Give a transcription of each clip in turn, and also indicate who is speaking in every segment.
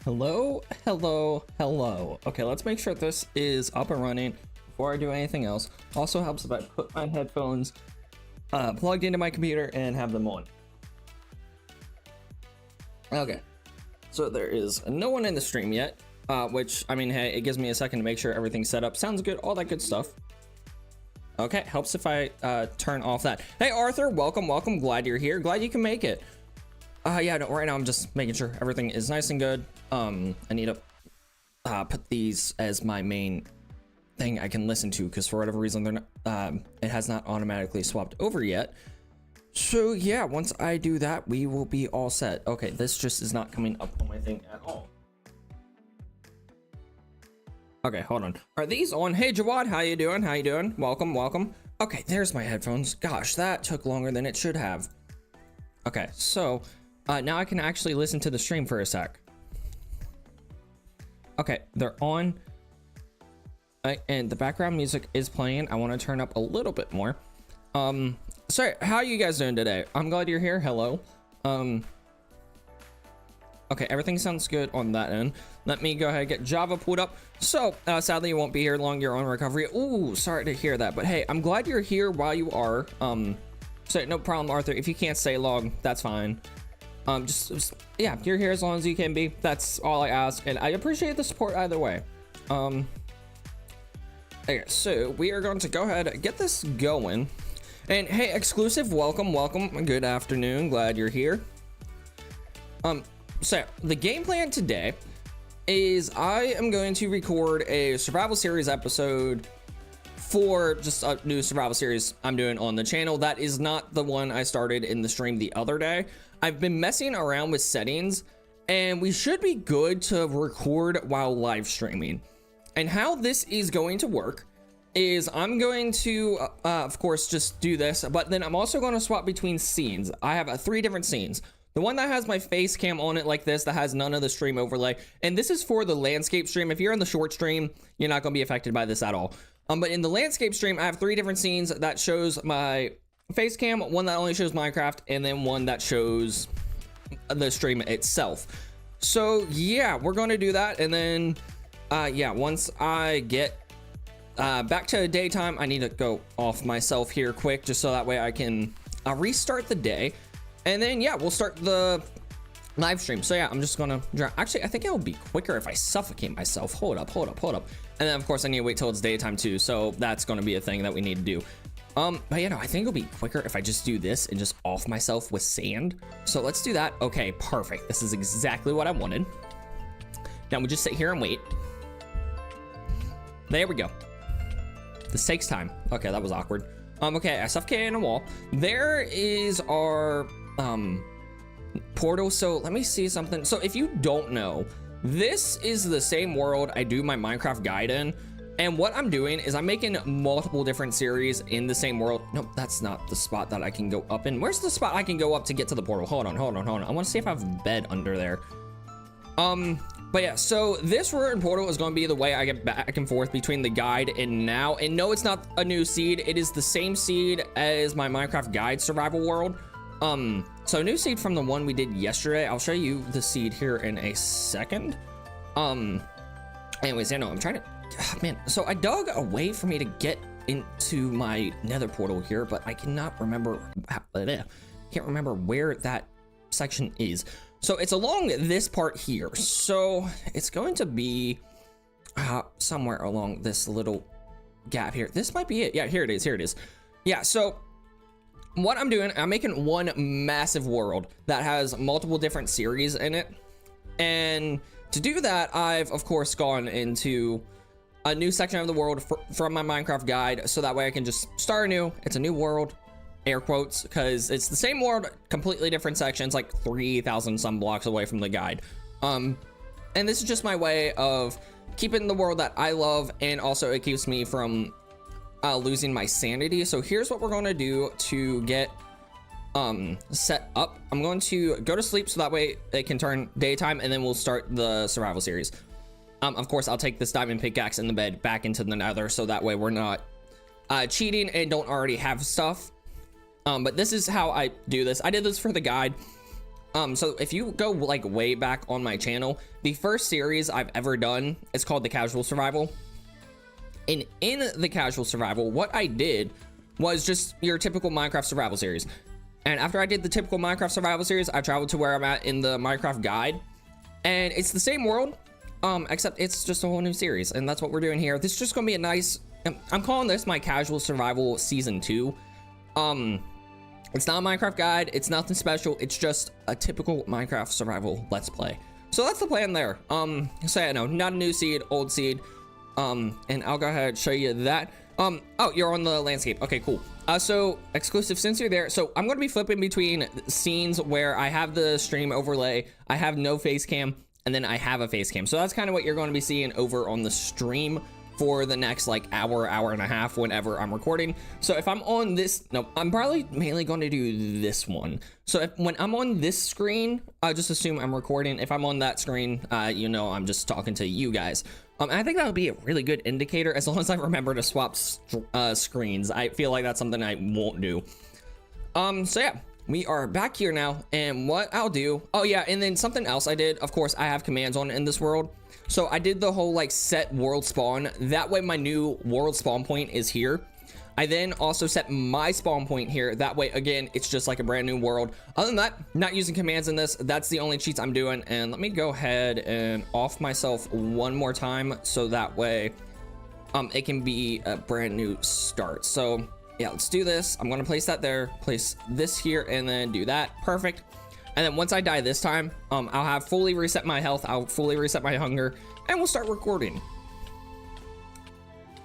Speaker 1: Hello, hello, hello. Okay, let's make sure this is up and running before I do anything else. Also helps if I put my headphones plugged into my computer and have them on. Okay, so there is no one in the stream yet, which, I mean, hey, it gives me a second to make sure everything's set up. Sounds good, all that good stuff. Okay, helps if I turn off that. Hey, Arthur, welcome, welcome. Glad you're here. Glad you can make it. Yeah, no, right now I'm just making sure everything is nice and good. I need to put these as my main thing I can listen to, because for whatever reason they're not, it has not automatically swapped over yet. So yeah, once I do that, we will be all set. Okay, this just is not coming up on my thing at all. Okay, hold on. Are these on? Hey Jawad, how you doing? How you doing? Welcome, welcome. Okay, there's my headphones. Gosh, that took longer than it should have. Okay, so now I can actually listen to the stream for a sec. Okay, they're on. And the background music is playing. I want to turn up a little bit more. Sorry, how are you guys doing today? I'm glad you're here. Hello. Okay, everything sounds good on that end. Let me go ahead and get Java pulled up. So, sadly, you won't be here long. You're on recovery. Ooh, sorry to hear that. But hey, I'm glad you're here while you are. So no problem, Arthur. If you can't stay long, that's fine. Just yeah, you're here as long as you can be. That's all I ask, and I appreciate the support either way. Okay, so we are going to go ahead and get this going. And hey, exclusive, welcome, welcome. Good afternoon. Glad you're here. So the game plan today is I am going to record a survival series episode for just a new survival series I'm doing on the channel. That is not the one I started in the stream the other day. I've been messing around with settings, and we should be good to record while live streaming. And how this is going to work is I'm going to, of course, just do this, but then I'm also going to swap between scenes. I have 3 different scenes. The one that has my face cam on it like this, that has none of the stream overlay. And this is for the landscape stream. If you're in the short stream, you're not going to be affected by this at all. But in the landscape stream, I have 3 different scenes that shows my face cam, one that only shows Minecraft, and then one that shows the stream itself. So yeah, we're going to do that. And then yeah, once I get back to daytime, I need to go off myself here quick, just so that way I can restart the day. And then yeah, we'll start the live stream. So yeah, I'm just gonna actually, I think it'll be quicker if I suffocate myself. Hold up. And then of course I need to wait till it's daytime too, so that's gonna be a thing that we need to do. But you know, I think it'll be quicker if I just do this and just off myself with sand. So let's do that. Okay, perfect. This is exactly what I wanted. Now we just sit here and wait. There we go. This takes time. Okay, that was awkward. Okay, I suffocated in a wall. There is our portal. So let me see something. So if you don't know, this is the same world I do my Minecraft guide in. And what I'm doing is I'm making multiple different series in the same world. Nope, that's not the spot that I can go up in. Where's the spot I can go up to get to the portal? Hold on. I want to see if I have a bed under there. But yeah, so this route and portal is going to be the way I get back and forth between the guide and now. And no, it's not a new seed. It is the same seed as my Minecraft guide survival world. So new seed from the one we did yesterday. I'll show you the seed here in a second. Anyways, I know I'm trying to, man. So I dug a way for me to get into my nether portal here, but I cannot remember, can't remember where that section is. So it's along this part here. So it's going to be somewhere along this little gap here. This might be it. Yeah, here it is. Yeah, so what I'm doing, I'm making one massive world that has multiple different series in it. And to do that, I've of course gone into a new section of the world from my Minecraft guide. So that way I can just start anew. It's a new world. Air quotes, because it's the same world, completely different sections, like 3,000 some blocks away from the guide. And this is just my way of keeping the world that I love, and also it keeps me from losing my sanity. So here's what we're going to do to get set up. I'm going to go to sleep so that way it can turn daytime, and then we'll start the survival series. Of course, I'll take this diamond pickaxe in the bed back into the nether, so that way we're not cheating and don't already have stuff. But this is how I do this. I did this for the guide. So if you go like way back on my channel, the first series I've ever done is called the Casual Survival. And in the Casual Survival, what I did was just your typical Minecraft survival series. And after I did the typical Minecraft survival series, I traveled to where I'm at in the Minecraft guide. And it's the same world, except it's just a whole new series. And that's what we're doing here. This is just gonna be a nice, I'm calling this my Casual Survival Season 2. It's not a Minecraft guide, it's nothing special, it's just a typical Minecraft survival Let's Play. So that's the plan there. So yeah, no, not a new seed, old seed. And I'll go ahead and show you that. Oh, you're on the landscape. Okay, cool. So exclusive, since you're there, so I'm going to be flipping between scenes where I have the stream overlay, I have no face cam, and then I have a face cam. So that's kind of what you're going to be seeing over on the stream for the next like hour and a half whenever I'm recording. So if I'm on this, no, I'm probably mainly going to do this one. So when I'm on this screen, just assume I'm recording. If I'm on that screen, you know, I'm just talking to you guys. I think that would be a really good indicator as long as I remember to swap screens. I feel like that's something I won't do. So yeah, we are back here now, and what I'll do, oh yeah, and then something else I did, of course, I have commands on in this world. So I did the whole like set world spawn. That way my new world spawn point is here. I then also set my spawn point here. That way, again, it's just like a brand new world. Other than that, not using commands in this. That's the only cheats I'm doing. And let me go ahead and off myself one more time. So that way, it can be a brand new start. So yeah, let's do this. I'm going to place that there, place this here, and then do that. Perfect. And then once I die this time, I'll have fully reset my health. I'll fully reset my hunger, and we'll start recording.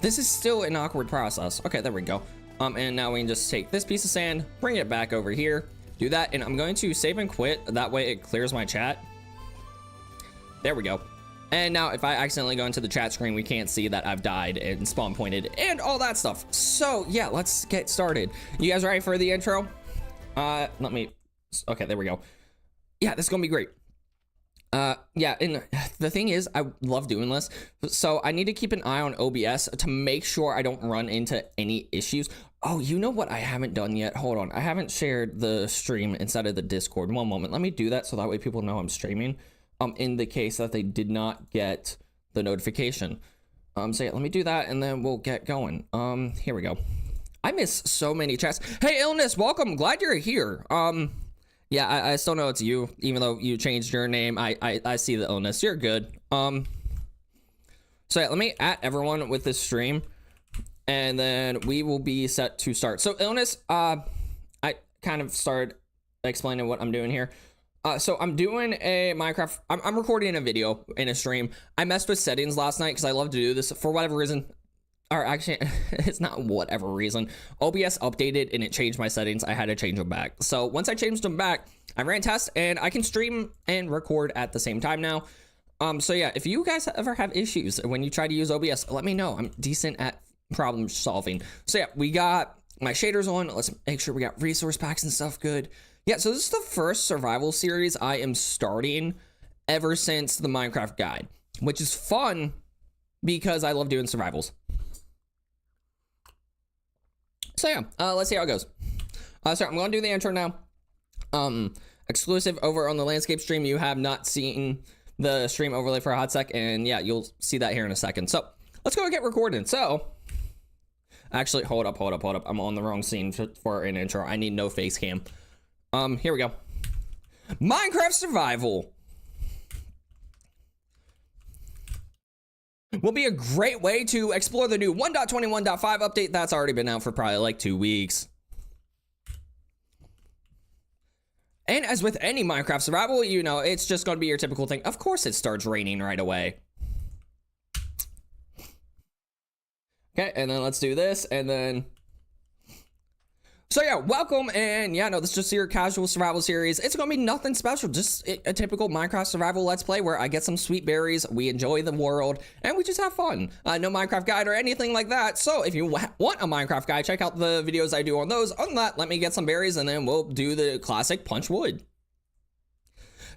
Speaker 1: This is still an awkward process. Okay, there we go. And now we can just take this piece of sand, bring it back over here, do that, and I'm going to save and quit. That way it clears my chat. There we go. And now if I accidentally go into the chat screen, we can't see that I've died and spawn pointed and all that stuff. So yeah, let's get started. You guys ready for the intro? Okay, there we go. Yeah, this is gonna be great. Yeah, and the thing is, I love doing this, so I need to keep an eye on OBS to make sure I don't run into any issues. Oh, you know what I haven't done yet? Hold on, I haven't shared the stream inside of the Discord. One moment, let me do that so that way people know I'm streaming, in the case that they did not get the notification. So yeah, let me do that, and then we'll get going. Here we go. I miss so many chats. Hey, Illness, welcome, glad you're here. Yeah, I still know it's you, even though you changed your name. I see the Illness. You're good. So yeah, let me at everyone with this stream, and then we will be set to start. So Illness, I kind of started explaining what I'm doing here. So I'm doing a Minecraft. I'm recording a video in a stream. I messed with settings last night because I love to do this for whatever reason. Or actually, it's not whatever reason. OBS updated and it changed my settings. I had to change them back. So once I changed them back, I ran tests and I can stream and record at the same time now. So yeah, if you guys ever have issues when you try to use OBS, let me know. I'm decent at problem solving. So yeah, we got my shaders on. Let's make sure we got resource packs and stuff good. Yeah, so this is the first survival series I am starting ever since the Minecraft guide, which is fun because I love doing survivals. So yeah, let's see how it goes. So I'm going to do the intro now. Exclusive over on the landscape stream. You have not seen the stream overlay for a hot sec, and yeah, you'll see that here in a second. So let's go and get recording. So actually, hold up. I'm on the wrong scene for an intro. I need no face cam. Here we go. Minecraft survival will be a great way to explore the new 1.21.5 update that's already been out for probably like 2 weeks. And as with any Minecraft survival, you know, it's just going to be your typical thing. Of course it starts raining right away. Okay, and then let's do this, and then... So yeah, welcome, and yeah, no, this is just your casual survival series. It's gonna be nothing special, just a typical Minecraft survival Let's Play where I get some sweet berries, we enjoy the world, and we just have fun. No Minecraft guide or anything like that, so if you want a Minecraft guide, check out the videos I do on those. Other than that, let me get some berries, and then we'll do the classic punch wood.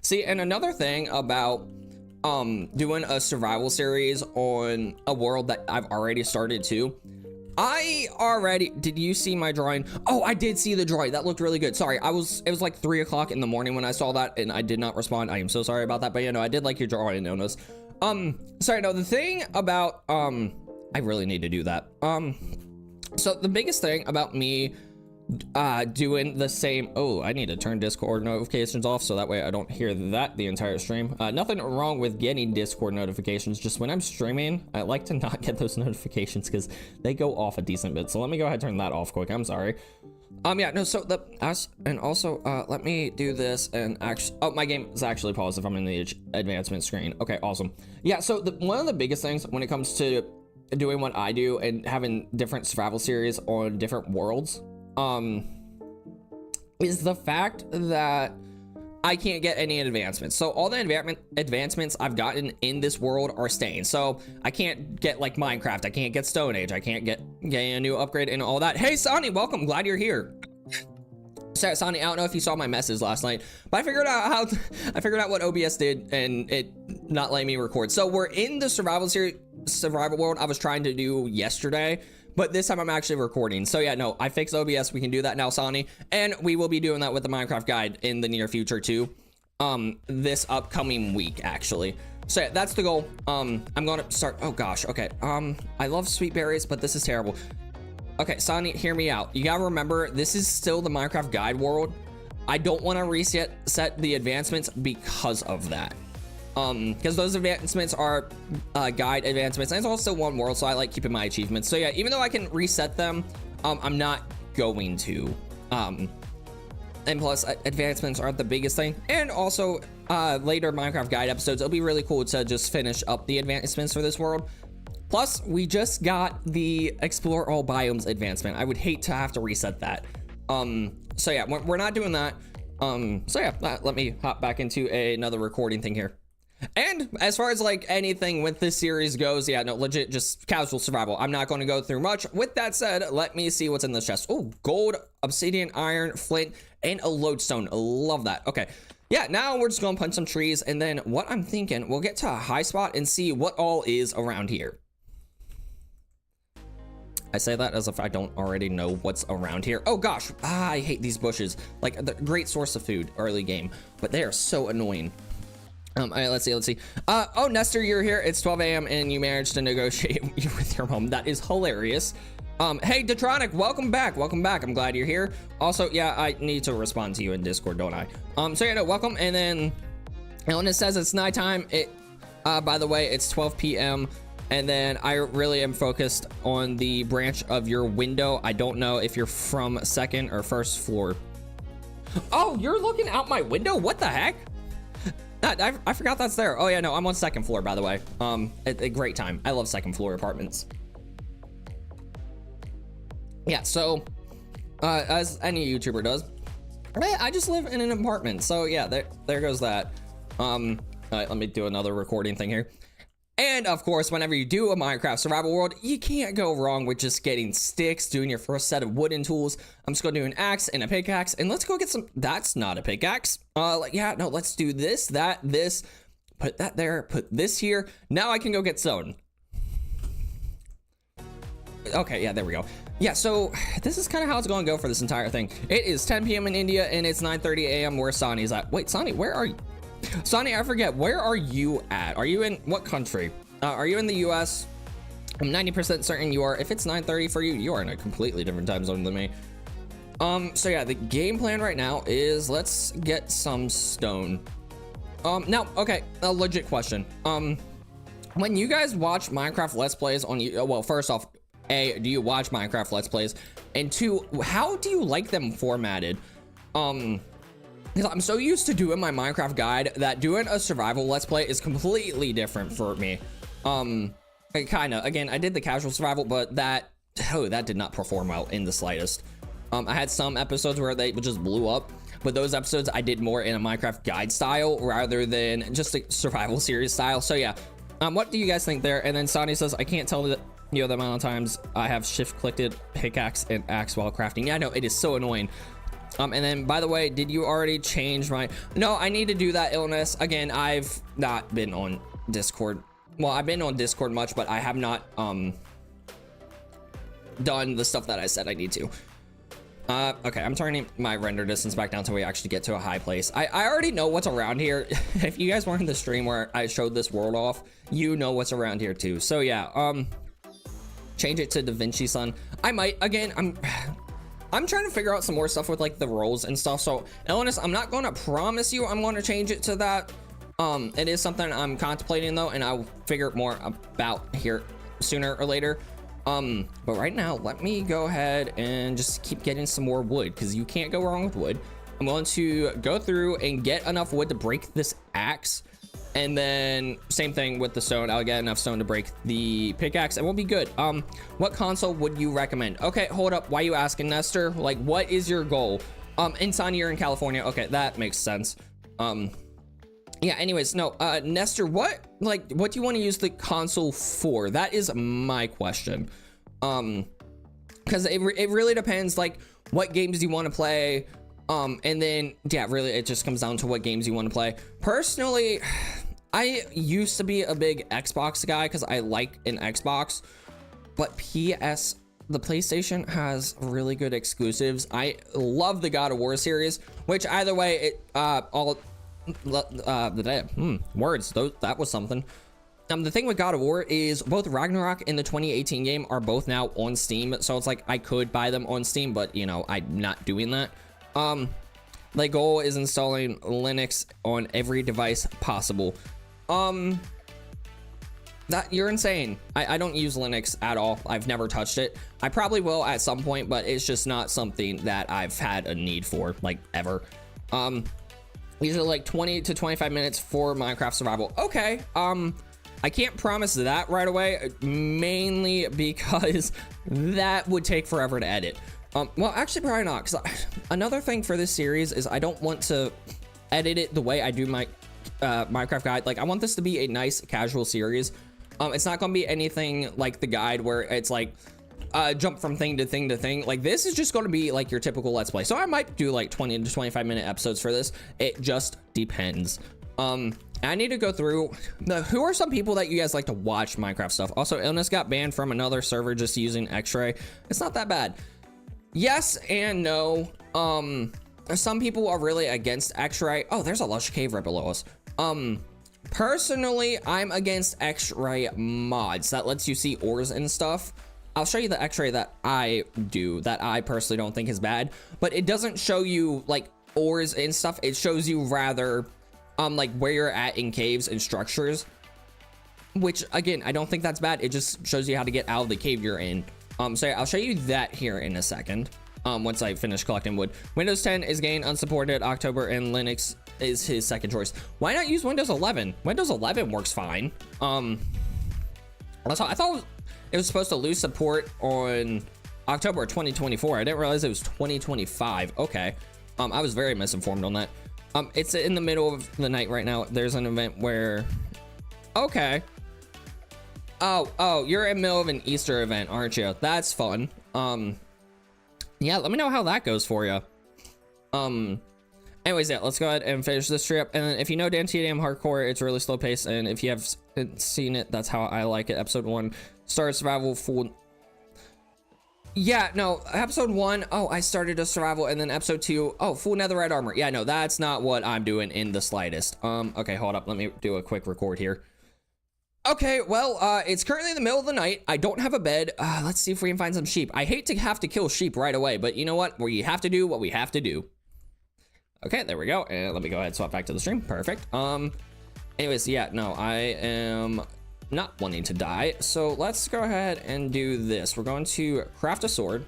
Speaker 1: See, and another thing about doing a survival series on a world that I've already started to, Did you see my drawing? Oh, I did see the drawing. That looked really good. Sorry, it was like 3 o'clock in the morning when I saw that and I did not respond. I am so sorry about that, but you know, I did like your drawing, Jonas. Sorry, no, the thing about, I really need to do that. So the biggest thing about me doing the same, oh, I need to turn Discord notifications off so that way I don't hear that the entire stream. Nothing wrong with getting Discord notifications, just when I'm streaming I like to not get those notifications because they go off a decent bit. So let me go ahead and turn that off quick. I'm sorry. Yeah, no, so and also let me do this and actually, oh, my game is actually paused if I'm in the advancement screen. Okay, awesome. Yeah, so one of the biggest things when it comes to doing what I do and having different survival series on different worlds is the fact that I can't get any advancements. So all the advancements I've gotten in this world are staying. So I can't get like Minecraft, I can't get Stone Age, I can't get a new upgrade and all that. Hey Sonny, welcome, glad you're here. Sorry, Sonny, I don't know if you saw my message last night, but I figured out what OBS did and it not letting me record. So we're in the survival world I was trying to do yesterday, but this time I'm actually recording. So yeah, no, I fixed OBS. We can do that now, Sonny. And we will be doing that with the Minecraft guide in the near future too. This upcoming week, actually. So yeah, that's the goal. I'm gonna start, oh gosh, okay. I love sweet berries, but this is terrible. Okay, Sonny, hear me out. You gotta remember, this is still the Minecraft guide world. I don't wanna set the advancements because of that. Because those advancements are guide advancements, and it's also one world, so I like keeping my achievements. So yeah, even though I can reset them, I'm not going to. And plus, advancements aren't the biggest thing. And also, later Minecraft guide episodes, it'll be really cool to just finish up the advancements for this world. Plus, we just got the Explore All Biomes advancement. I would hate to have to reset that. So yeah, we're not doing that. So yeah, let me hop back into another recording thing here. And as far as like anything with this series goes, yeah, no, legit, just casual survival. I'm not going to go through much. With that said, let me see what's in this chest. Oh, gold, obsidian, iron, flint, and a lodestone. Love that. Okay. Yeah, now we're just going to punch some trees. And then what I'm thinking, we'll get to a high spot and see what all is around here. I say that as if I don't already know what's around here. Oh gosh, I hate these bushes. Like, the great source of food early game, but they are so annoying. All right, let's see. Oh, Nestor, you're here. It's 12 a.m. and you managed to negotiate with your mom. That is hilarious. Hey, Detronic, welcome back. I'm glad you're here. Also, yeah, I need to respond to you in Discord, don't I? So yeah, no, welcome. And then Ellen says it's nighttime. By the way, it's 12 p.m. And then I really am focused on the branch of your window. I don't know if you're from second or first floor. Oh, you're looking out my window? What the heck? I forgot that's there. Oh yeah, no, I'm on second floor, by the way. A great time. I love second floor apartments. Yeah, so as any YouTuber does, I just live in an apartment. So yeah, there goes that. All right, let me do another recording thing here. And of course, whenever you do a Minecraft survival world, you can't go wrong with just getting sticks, doing your first set of wooden tools. I'm just gonna do an axe and a pickaxe, and let's go get some. That's not a pickaxe. Yeah, no, let's do this, this, put that there, put this here. Now I can go get stone. Okay, yeah, there we go. Yeah, so this is kind of how it's gonna go for this entire thing. It is 10 p.m. in India, and it's 9:30 a.m. where Sonny's at. Wait, Sonny, where are you? Sonny, I forget, where are you at? Are you in what country? Are you in the US? I'm 90% certain you are. If it's 9:30 for you, you are in a completely different time zone than me. So yeah, the game plan right now is let's get some stone. Now, okay, a legit question. When you guys watch Minecraft Let's Plays on you, well, first off, A, do you watch Minecraft Let's Plays? And two, how do you like them formatted? Because I'm so used to doing my Minecraft guide that doing a survival Let's Play is completely different for me. Kinda, again, I did the casual survival, but that did not perform well in the slightest. I had some episodes where they just blew up, but those episodes I did more in a Minecraft guide style rather than just a survival series style. So yeah, what do you guys think there? And then Sonny says, I can't tell the amount of times I have shift clicked pickaxe and axe while crafting. Yeah, no, it is so annoying. And then, by the way, did you already change my... No, I need to do that, Illness. Again, I've not been on Discord. Well, I've been on Discord much, but I have not done the stuff that I said I need to. Okay, I'm turning my render distance back down so we actually get to a high place. I already know what's around here. If you guys weren't in the stream where I showed this world off, you know what's around here too. So yeah, change it to Da Vinci Sun. I might, again, I'm trying to figure out some more stuff with like the roles and stuff. So Illness, I'm not going to promise you I'm going to change it to that. It is something I'm contemplating though, and I'll figure more about here sooner or later. But right now, let me go ahead and just keep getting some more wood, because you can't go wrong with wood. I'm going to go through and get enough wood to break this axe, and then same thing with the stone. I'll get enough stone to break the pickaxe and we'll be good. What console would you recommend? Okay, hold up. Why are you asking, Nestor? Like, what is your goal? Insani, you're in California. Okay, that makes sense. Yeah, anyways, no, Nestor, what do you want to use the console for? That is my question. Because it really depends, like, what games you want to play. And then, yeah, really, it just comes down to what games you want to play. Personally, I used to be a big Xbox guy because I like an Xbox. But the PlayStation has really good exclusives. I love the God of War series, which either way, words, that was something. The thing with God of War is both Ragnarok and the 2018 game are both now on Steam, so it's like I could buy them on Steam, but you know, I'm not doing that. My goal is installing Linux on every device possible. That you're insane. I don't use Linux at all. I've never touched it. I probably will at some point, but it's just not something that I've had a need for, like, ever. Usually like 20 to 25 minutes for Minecraft survival. Okay, I can't promise that right away, mainly because that would take forever to edit. Well, actually probably not, because another thing for this series is I don't want to edit it the way I do my Minecraft guide. Like, I want this to be a nice casual series. It's not gonna be anything like the guide where it's like jump from thing to thing to thing. Like, this is just going to be like your typical Let's Play. So I might do like 20 to 25 minute episodes for this. It just depends. I need to go through who are some people that you guys like to watch Minecraft stuff. Also, Illness got banned from another server just using X-Ray. It's not that bad. Yes and no. Some people are really against X-Ray. Oh, there's a lush cave right below us. Personally, I'm against X-Ray mods that lets you see ores and stuff. I'll show you the X-ray that I do that I personally don't think is bad, but it doesn't show you like ores and stuff. It shows you rather like where you're at in caves and structures, which again, I don't think that's bad. It just shows you how to get out of the cave you're in. So I'll show you that here in a second. Once I finish collecting wood. Windows 10 is getting unsupported October, and Linux is his second choice. Why not use Windows 11? Windows 11 works fine. I thought it was supposed to lose support on October 2024. I didn't realize it was 2025. Okay. I was very misinformed on that. It's in the middle of the night right now. There's an event where, okay. Oh, you're in the middle of an Easter event, aren't you? That's fun. Yeah, let me know how that goes for you. Anyways, yeah, let's go ahead and finish this trip. And then if you know Dan TDM Hardcore, it's really slow pace. And if you have seen it, that's how I like it. Episode 1, started survival full. Yeah, no, episode 1, oh, I started a survival. And then episode 2, oh, full netherite armor. Yeah, no, that's not what I'm doing in the slightest. Okay, hold up. Let me do a quick record here. Okay, well, it's currently in the middle of the night. I don't have a bed. Let's see if we can find some sheep. I hate to have to kill sheep right away, but you know what? We have to do what we have to do. Okay, there we go. And let me go ahead and swap back to the stream. Perfect. Anyways, yeah, no, I am not wanting to die. So let's go ahead and do this. We're going to craft a sword.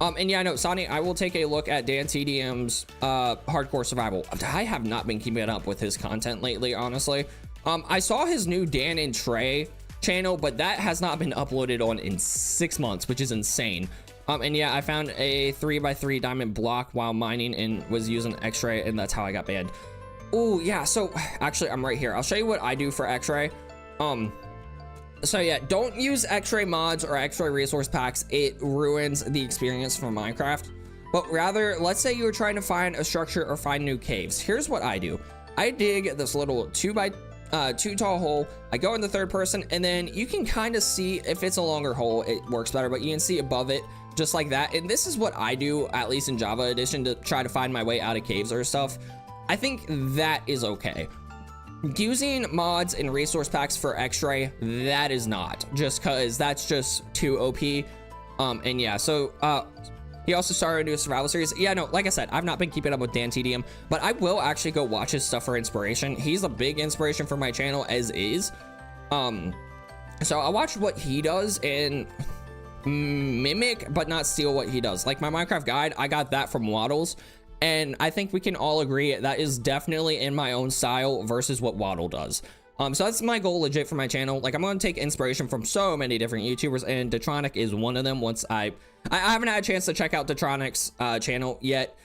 Speaker 1: And yeah, no, Sonny, I will take a look at Dan TDM's hardcore survival. I have not been keeping up with his content lately, honestly. I saw his new Dan and Trey channel, but that has not been uploaded on in 6 months, which is insane. And yeah, I found a 3x3 diamond block while mining and was using X-ray, and that's how I got banned. Oh yeah, so actually I'm right here. I'll show you what I do for X-ray. So yeah, don't use X-ray mods or X-ray resource packs. It ruins the experience for Minecraft. But rather, let's say you're trying to find a structure or find new caves. Here's what I do. I dig this little 2x too tall hole. I go in the third person, and then you can kind of see if it's a longer hole, it works better, but you can see above it just like that. And this is what I do, at least in Java Edition, to try to find my way out of caves or stuff. I think that is okay. Using mods and resource packs for X-ray, that is not, just cause that's just too OP. And yeah, so he also started a new survival series. Yeah, no, like I said, I've not been keeping up with Dan TDM, but I will actually go watch his stuff for inspiration. He's a big inspiration for my channel as is. So I'll watch what he does and mimic, but not steal what he does. Like my Minecraft guide, I got that from Waddles. And I think we can all agree that is definitely in my own style versus what Waddle does. So that's my goal legit for my channel. Like I'm going to take inspiration from so many different YouTubers, and Detronic is one of them. Once I haven't had a chance to check out Detronic's channel yet.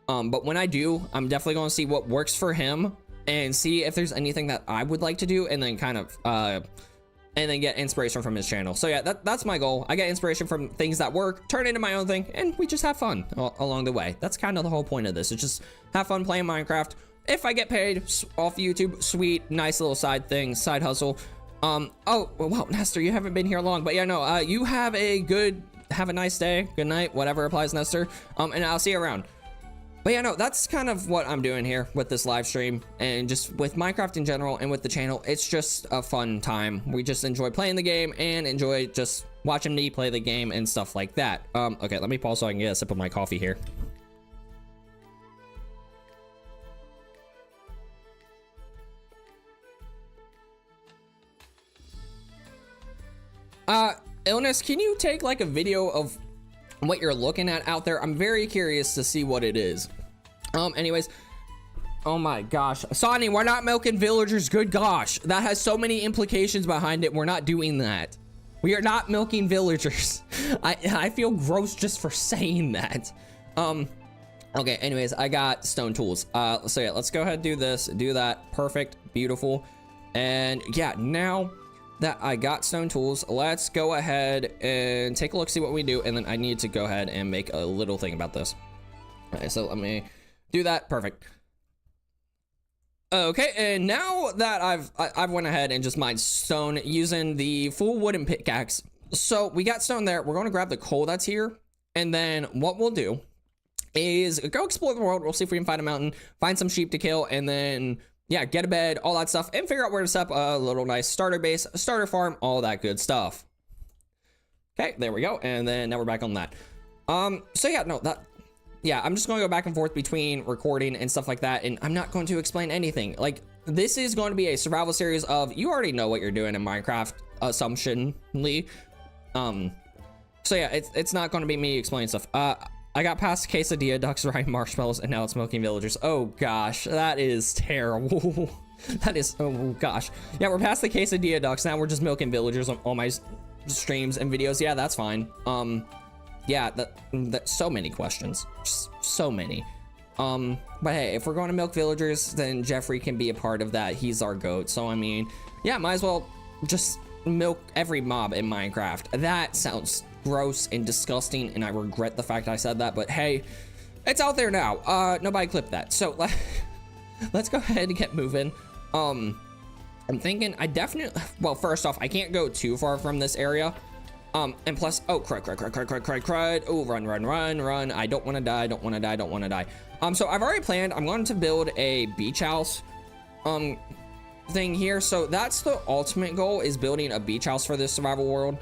Speaker 1: But when I do, I'm definitely going to see what works for him and see if there's anything that I would like to do, and then kind of and then get inspiration from his channel. So yeah, that's my goal. I get inspiration from things that work, turn it into my own thing, and we just have fun along the way. That's kind of the whole point of this. It's just have fun playing Minecraft. If I get paid off YouTube, sweet, nice little side thing, side hustle. Oh, well, Nestor, you haven't been here long, but yeah, no, you have a nice day, good night, whatever applies, Nestor. And I'll see you around. But yeah, no, that's kind of what I'm doing here with this live stream, and just with Minecraft in general and with the channel. It's just a fun time. We just enjoy playing the game and enjoy just watching me play the game and stuff like that. Okay, let me pause so I can get a sip of my coffee here. Illness, can you take like a video of what you're looking at out there? I'm very curious to see what it is. Anyways, oh my gosh, Sonny, we're not milking villagers. Good gosh, that has so many implications behind it. We're not doing that. We are not milking villagers. I feel gross just for saying that. Okay, anyways, I got stone tools. So yeah, let's go ahead and do this, do that. Perfect, beautiful. And yeah, now that I got stone tools, let's go ahead and take a look, see what we do, and then I need to go ahead and make a little thing about this. Okay, so let me do that. Perfect. Okay, and now that I've went ahead and just mined stone using the full wooden pickaxe. So we got stone there. We're going to grab the coal that's here, and then what we'll do is go explore the world. We'll see if we can find a mountain, find some sheep to kill, and then yeah, get a bed, all that stuff, and figure out where to set up a little nice starter base, starter farm, all that good stuff. Okay, there we go. And then now we're back on that. So yeah, no, yeah, I'm just going to go back and forth between recording and stuff like that, and I'm not going to explain anything. Like, this is going to be a survival series of, you already know what you're doing in Minecraft, assumptionally. So yeah, it's not going to be me explaining stuff. I got past quesadilla ducks, riding marshmallows, and now it's milking villagers. Oh gosh, that is terrible. That is, oh gosh. Yeah, we're past the quesadilla ducks. Now we're just milking villagers on all my streams and videos. Yeah, that's fine. Yeah, that so many questions, just so many. But hey, if we're going to milk villagers, then Jeffrey can be a part of that. He's our goat. So I mean, yeah, might as well just milk every mob in Minecraft. That sounds gross and disgusting, and I regret the fact I said that, but hey, it's out there now. Nobody clipped that, so let's go ahead and get moving. I'm thinking I definitely, well, first off, I can't go too far from this area, and plus, oh, crud, oh, run, I don't want to die, so I've already planned, I'm going to build a beach house thing here. So that's the ultimate goal, is building a beach house for this survival world.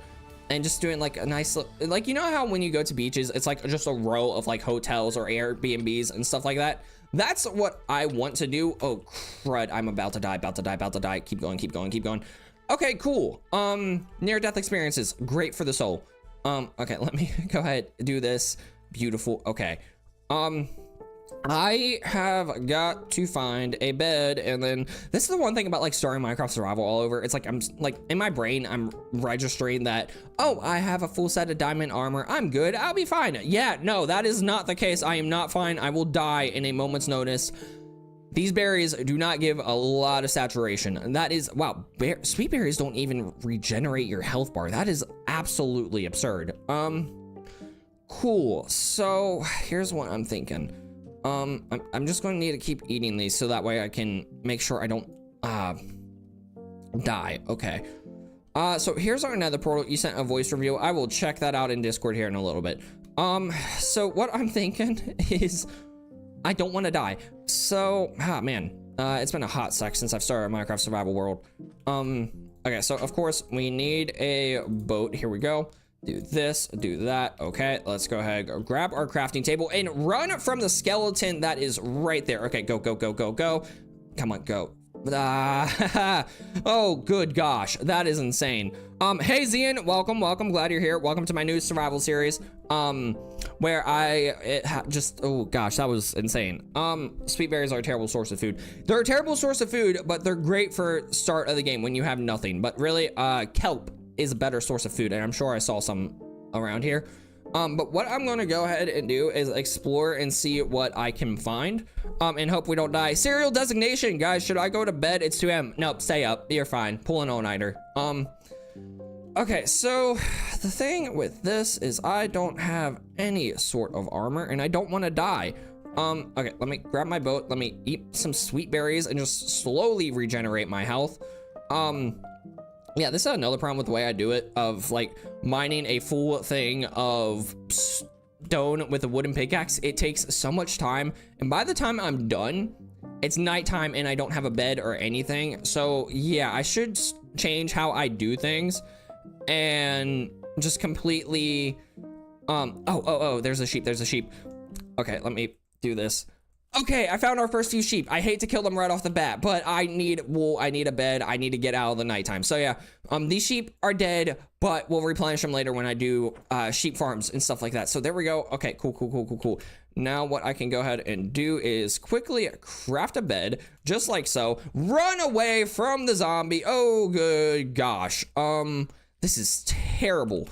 Speaker 1: And just doing like a nice, like, you know how when you go to beaches, it's like just a row of like hotels or Airbnbs and stuff like that. That's what I want to do. Oh crud, I'm about to die. Keep going. Okay, cool. Near death experiences, great for the soul. Okay, let me go ahead, do this. Beautiful. Okay. I have got to find a bed, and then this is the one thing about like starting Minecraft survival all over. It's like I'm like in my brain I'm registering that, oh, I have a full set of diamond armor, I'm good, I'll be fine. Yeah, no, that is not the case. I am not fine. I will die in a moment's notice. These berries do not give a lot of saturation, and that is, wow, sweet berries don't even regenerate your health bar. That is absolutely absurd. Cool. So here's what I'm thinking. I'm just going to need to keep eating these so that way I can make sure I don't Die. Okay. So here's our nether portal. You sent a voice review. I will check that out in Discord here in a little bit. So what I'm thinking is I don't want to die. So, man, it's been a hot sec since I've started Minecraft Survival World. Okay, so of course we need a boat. Here we go. Do this, do that. Okay, let's go ahead, go grab our crafting table and run from the skeleton that is right there. Okay, go, go, go, go, go. Come on, go. Oh, good gosh, that is insane. Hey Zian, welcome, glad you're here. Welcome to my new survival series, where oh gosh, that was insane. Sweet berries are a terrible source of food. They're a terrible source of food, but they're great for start of the game when you have nothing. But really, kelp is a better source of food, and I'm sure I saw some around here. But what I'm gonna go ahead and do is explore and see what I can find, and hope we don't die. Serial designation, guys, should I go to bed? It's 2 a.m. Nope, stay up, you're fine. Pull an all-nighter. Okay, so the thing with this is I don't have any sort of armor, and I don't want to die. Okay, let me grab my boat, let me eat some sweet berries and just slowly regenerate my health. Yeah, this is another problem with the way I do it, of like mining a full thing of stone with a wooden pickaxe. It takes so much time, and by the time I'm done, it's nighttime and I don't have a bed or anything. So yeah, I should change how I do things and just completely oh, there's a sheep, okay, let me do this. Okay, I found our first few sheep. I hate to kill them right off the bat, but I need wool, I need a bed, I need to get out of the nighttime. So yeah, these sheep are dead, but we'll replenish them later when I do sheep farms and stuff like that. So there we go. Okay, cool. Now what I can go ahead and do is quickly craft a bed, just like so. Run away from the zombie. Oh, good gosh. This is terrible.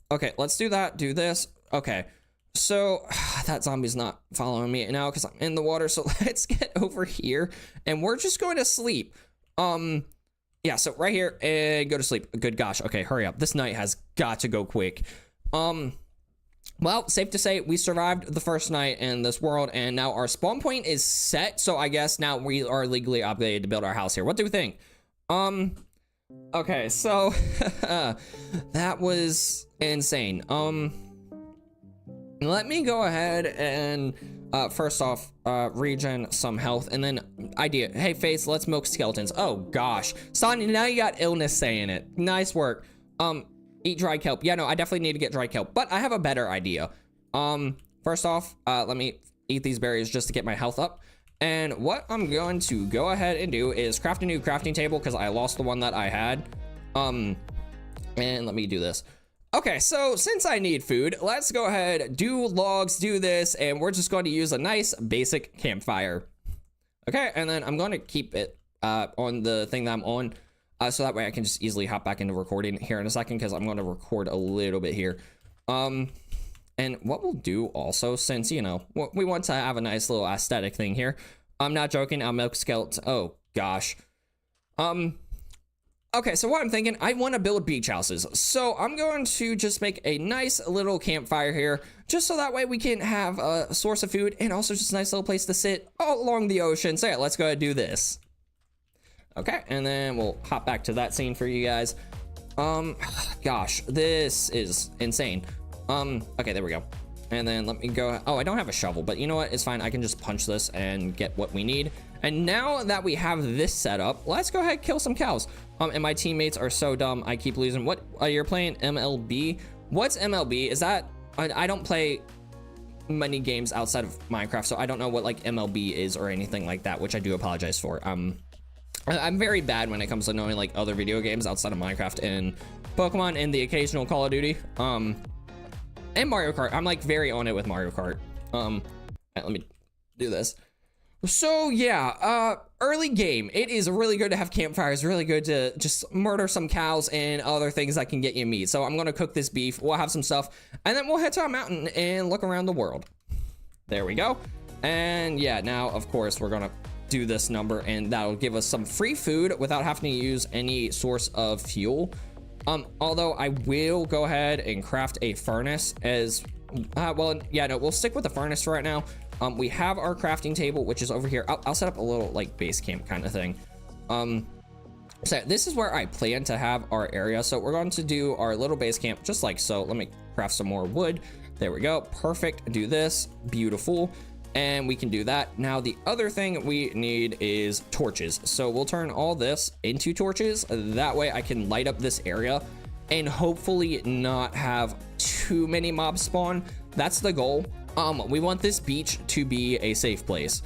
Speaker 1: Okay, let's do that, do this. Okay. So that zombie's not following me now because I'm in the water. So let's get over here and we're just going to sleep. Yeah, so right here and go to sleep. Good gosh. Okay, hurry up. This night has got to go quick. Well, safe to say we survived the first night in this world and now our spawn point is set. So I guess now we are legally obligated to build our house here. What do we think? Okay, so that was insane. Let me go ahead and first off regen some health, and then idea. Hey Face, let's milk skeletons. Oh gosh, Sonya, now you got illness saying it. Nice work. Eat dry kelp. Yeah, no, I definitely need to get dry kelp, but I have a better idea. First off, let me eat these berries just to get my health up. And what I'm going to go ahead and do is craft a new crafting table because I lost the one that I had. And let me do this. Okay, so since I need food, let's go ahead, do logs, do this, and we're just going to use a nice basic campfire. Okay, and then I'm going to keep it on the thing that I'm on, so that way I can just easily hop back into recording here in a second, because I'm going to record a little bit here. And what we'll do also, since, you know, we want to have a nice little aesthetic thing here. I'm not joking, I'll milk skeleton. Oh, gosh. Okay, so what I'm thinking, I want to build beach houses. So I'm going to just make a nice little campfire here, just so that way we can have a source of food and also just a nice little place to sit all along the ocean. So yeah, let's go ahead and do this. Okay, and then we'll hop back to that scene for you guys. Gosh, this is insane. Okay, there we go. And then let me go. Oh, I don't have a shovel, but you know what? It's fine. I can just punch this and get what we need. And now that we have this set up, let's go ahead and kill some cows. And my teammates are so dumb. I keep losing. What? You're playing MLB? What's MLB? Is that? I don't play many games outside of Minecraft, so I don't know what like MLB is or anything like that, which I do apologize for. I'm very bad when it comes to knowing like other video games outside of Minecraft and Pokemon and the occasional Call of Duty. And Mario Kart. I'm like very on it with Mario Kart. Let me do this. So yeah, early game. It is really good to have campfires, really good to just murder some cows and other things that can get you meat. So I'm gonna cook this beef, we'll have some stuff, and then we'll head to a mountain and look around the world. There we go. And yeah, now of course we're gonna do this number, and that'll give us some free food without having to use any source of fuel. Although I will go ahead and craft a furnace as well. Yeah, no, we'll stick with the furnace for right now. We have our crafting table, which is over here. I'll set up a little like base camp kind of thing. So this is where I plan to have our area. So we're going to do our little base camp just like so. Let me craft some more wood. There we go. Perfect. Do this. Beautiful. And we can do that. Now the other thing we need is torches. So we'll turn all this into torches. That way I can light up this area and hopefully not have too many mobs spawn. That's the goal. We want this beach to be a safe place.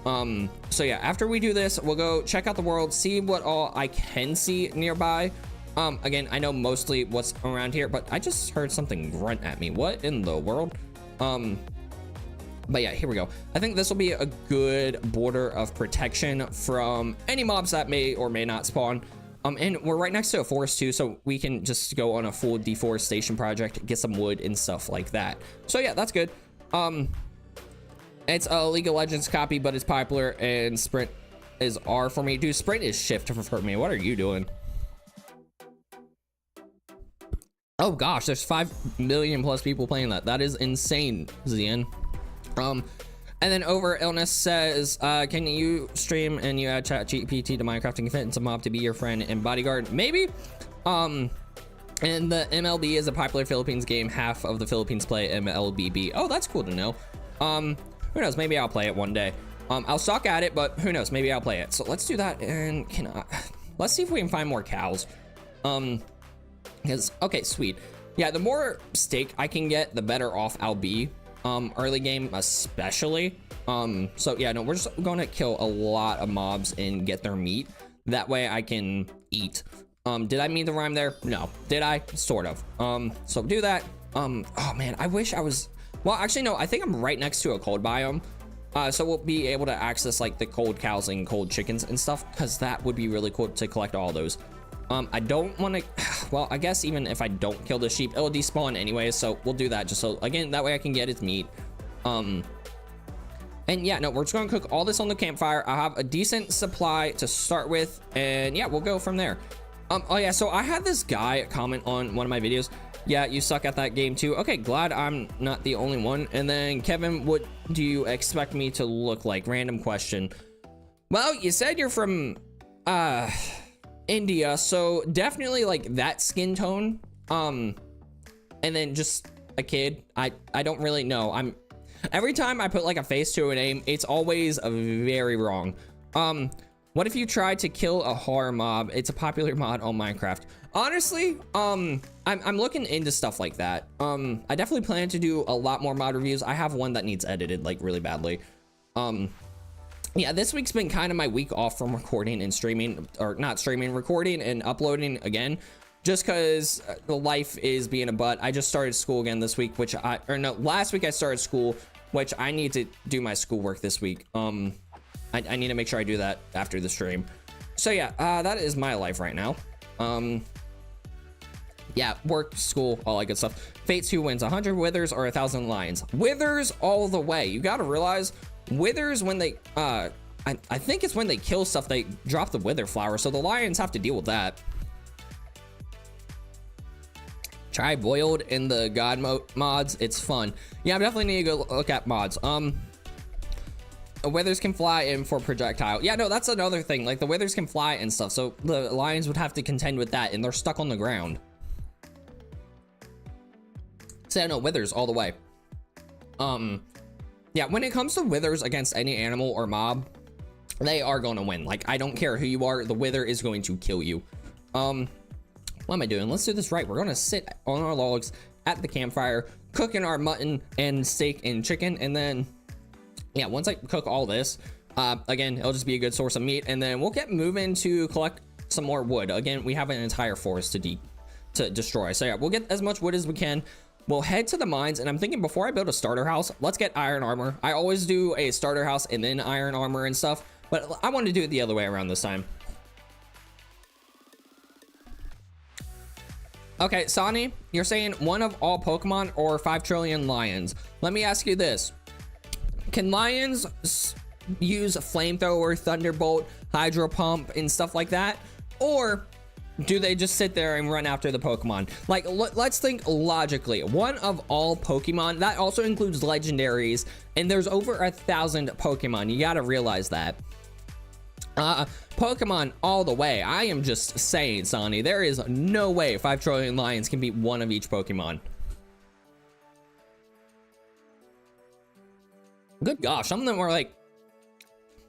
Speaker 1: So yeah, after we do this, we'll go check out the world, see what all I can see nearby. Again, I know mostly what's around here, but I just heard something grunt at me. What in the world? But yeah, here we go. I think this will be a good border of protection from any mobs that may or may not spawn. And we're right next to a forest too, so we can just go on a full deforestation project, get some wood and stuff like that. So yeah, that's good. It's a League of Legends copy, but it's popular, and sprint is R for me. Dude, sprint is shift for me. What are you doing? Oh gosh, there's 5 million plus people playing that. That is insane, Zian. And then over illness says, can you stream and you add chat GPT to Minecraft and convince a mob to be your friend and bodyguard? Maybe. And the MLB is a popular Philippines game. Half of the Philippines play MLBB. Oh, that's cool to know. Who knows? Maybe I'll play it one day. I'll suck at it, but who knows? Maybe I'll play it. So let's do that. And let's see if we can find more cows. Because, okay, sweet. Yeah, the more steak I can get, the better off I'll be. Early game especially. So yeah, no, we're just going to kill a lot of mobs and get their meat. That way I can eat. Did I mean to rhyme there? No. Did I? Sort of. So do that. Oh man, I wish I was, well, actually no, I think I'm right next to a cold biome. So we'll be able to access like the cold cows and cold chickens and stuff, because that would be really cool to collect all those. I don't want to, well, I guess even if I don't kill the sheep, it'll despawn anyway, so we'll do that just so, again, that way I can get its meat. And yeah, no, we're just gonna cook all this on the campfire. I have a decent supply to start with, and yeah, we'll go from there. Oh yeah, so I had this guy comment on one of my videos. Yeah, you suck at that game too. Okay, glad I'm not the only one. And then Kevin, what do you expect me to look like? Random question. Well, you said you're from India, so definitely like that skin tone. And then just a kid. I don't really know. Every time I put like a face to a name, it's always very wrong. What if you try to kill a horror mob? It's a popular mod on Minecraft. Honestly, I'm looking into stuff like that. I definitely plan to do a lot more mod reviews. I have one that needs edited like really badly. Yeah, this week's been kind of my week off from recording and streaming, or not streaming, recording and uploading again, just because the life is being a butt. I just started school again this week, last week I started school, which I need to do my schoolwork this week. I need to make sure I do that after the stream. So yeah, that is my life right now. Yeah, work, school, all that good stuff. Fates, who wins, 100 withers or 1,000 lions? Withers all the way. You gotta realize, withers, when they I think it's when they kill stuff, they drop the wither flower, so the lions have to deal with that. Try boiled in the god mods, it's fun. Yeah, I definitely need to go look at mods. Withers can fly in for projectile. Yeah, no, that's another thing, like the withers can fly and stuff, so the lions would have to contend with that, and they're stuck on the ground. So yeah, no, withers all the way. Yeah, when it comes to withers against any animal or mob, they are going to win. Like, I don't care who you are, the wither is going to kill you. What am I doing? Let's do this right. We're going to sit on our logs at the campfire, cooking our mutton and steak and chicken, and then, yeah, once I cook all this, again, it'll just be a good source of meat, and then we'll get moving to collect some more wood. Again, we have an entire forest to destroy. So yeah, we'll get as much wood as we can. We'll head to the mines, and I'm thinking before I build a starter house, let's get iron armor. I always do a starter house and then iron armor and stuff, but I want to do it the other way around this time. Okay, Sani, you're saying one of all Pokemon or 5 trillion lions. Let me ask you this. Can lions use flamethrower, thunderbolt, hydro pump, and stuff like that? Or do they just sit there and run after the Pokemon? Like, let's think logically. One of all Pokemon, that also includes legendaries, and there's over 1,000 Pokemon. You gotta realize that. Pokemon all the way. I am just saying, Sonny, there is no way 5 trillion lions can beat one of each Pokemon. Good gosh, some of them were like,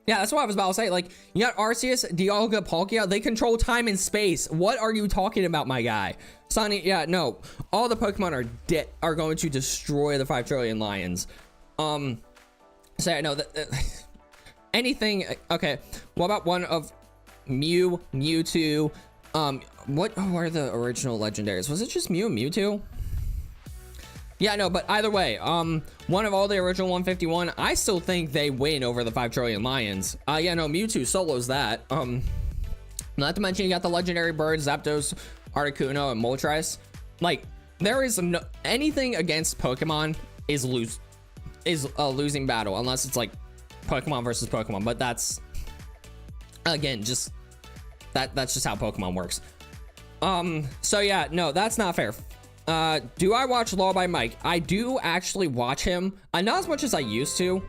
Speaker 1: yeah, that's what I was about to say. Like, you got Arceus, Dialga, Palkia. They control time and space. What are you talking about, my guy? Sonny, yeah, no. All the Pokemon are going to destroy the 5 trillion lions. So yeah, no, anything. Okay, what about one of Mew, Mewtwo? What were the original legendaries? Was it just Mew and Mewtwo? Yeah, no, but either way, one of all the original 151, I still think they win over the 5 trillion lions. Yeah, no, Mewtwo solos that. Not to mention you got the legendary birds, Zapdos, Articuno, and Moltres. Like, there is no anything against Pokemon is a losing battle unless it's like Pokemon versus Pokemon. But that's again just that's just how Pokemon works. So yeah, no, that's not fair. Do I watch Law by Mike? I do actually watch him. Not as much as I used to.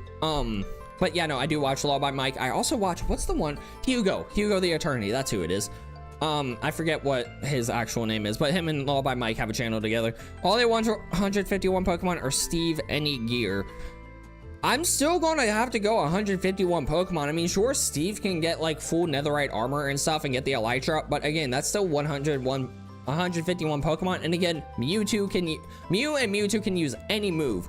Speaker 1: But yeah, no, I do watch Law by Mike. I also watch, what's the one? Hugo the Attorney. That's who it is. I forget what his actual name is, but him and Law by Mike have a channel together. All they 151 Pokemon are Steve Any Gear. I'm still going to have to go 151 Pokemon. I mean, sure, Steve can get like full netherite armor and stuff and get the Elytra, but again, that's still 151 Pokemon. And again, Mew and Mewtwo can use any move.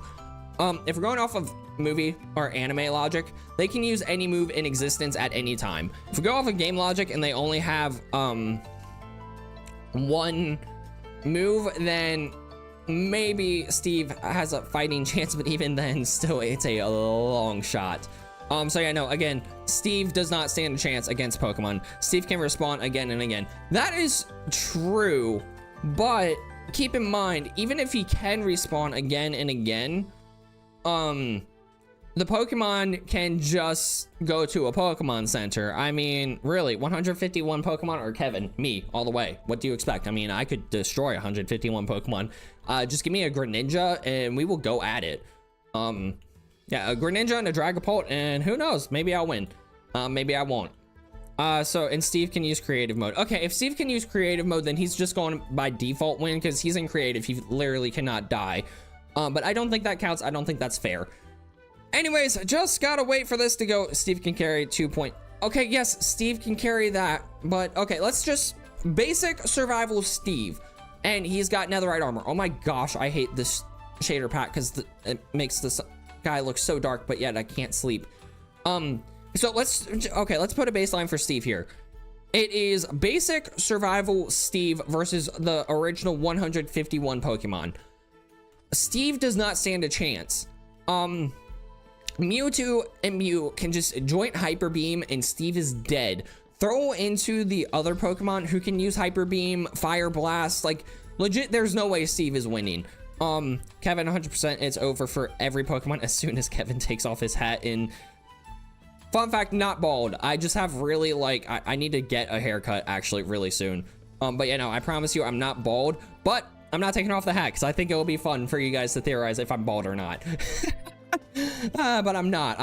Speaker 1: If we're going off of movie or anime logic, they can use any move in existence at any time. If we go off of game logic and they only have one move, then maybe Steve has a fighting chance, but even then, still, it's a long shot. So yeah, no, again, Steve does not stand a chance against Pokemon. Steve can respawn again and again. That is true, but keep in mind, even if he can respawn again and again, the Pokemon can just go to a Pokemon Center. I mean, really, 151 Pokemon or Kevin, me, all the way. What do you expect? I mean, I could destroy 151 Pokemon. Just give me a Greninja and we will go at it. Yeah, a Greninja and a Dragapult, and who knows? Maybe I'll win. Maybe I won't. And Steve can use creative mode. Okay, if Steve can use creative mode, then he's just going by default win because he's in creative. He literally cannot die. But I don't think that counts. I don't think that's fair. Anyways, just gotta wait for this to go. Steve can carry 2 point. Okay, yes, Steve can carry that. But okay, let's just basic survival Steve. And he's got netherite armor. Oh my gosh, I hate this shader pack because it makes this guy look so dark, but yet I can't sleep. So let's put a baseline for Steve here. It is basic survival Steve versus the original 151 Pokemon. Steve does not stand a chance. Mewtwo and Mew can just joint Hyper Beam and Steve is dead. Throw into the other Pokemon who can use Hyper Beam, Fire Blast, like legit, there's no way Steve is winning. Kevin, 100% it's over for every Pokemon as soon as Kevin takes off his hat. And fun fact, not bald. I just have really like, I need to get a haircut actually really soon. But yeah, no, I promise you I'm not bald, but I'm not taking off the hat because I think it will be fun for you guys to theorize if I'm bald or not. But I'm not.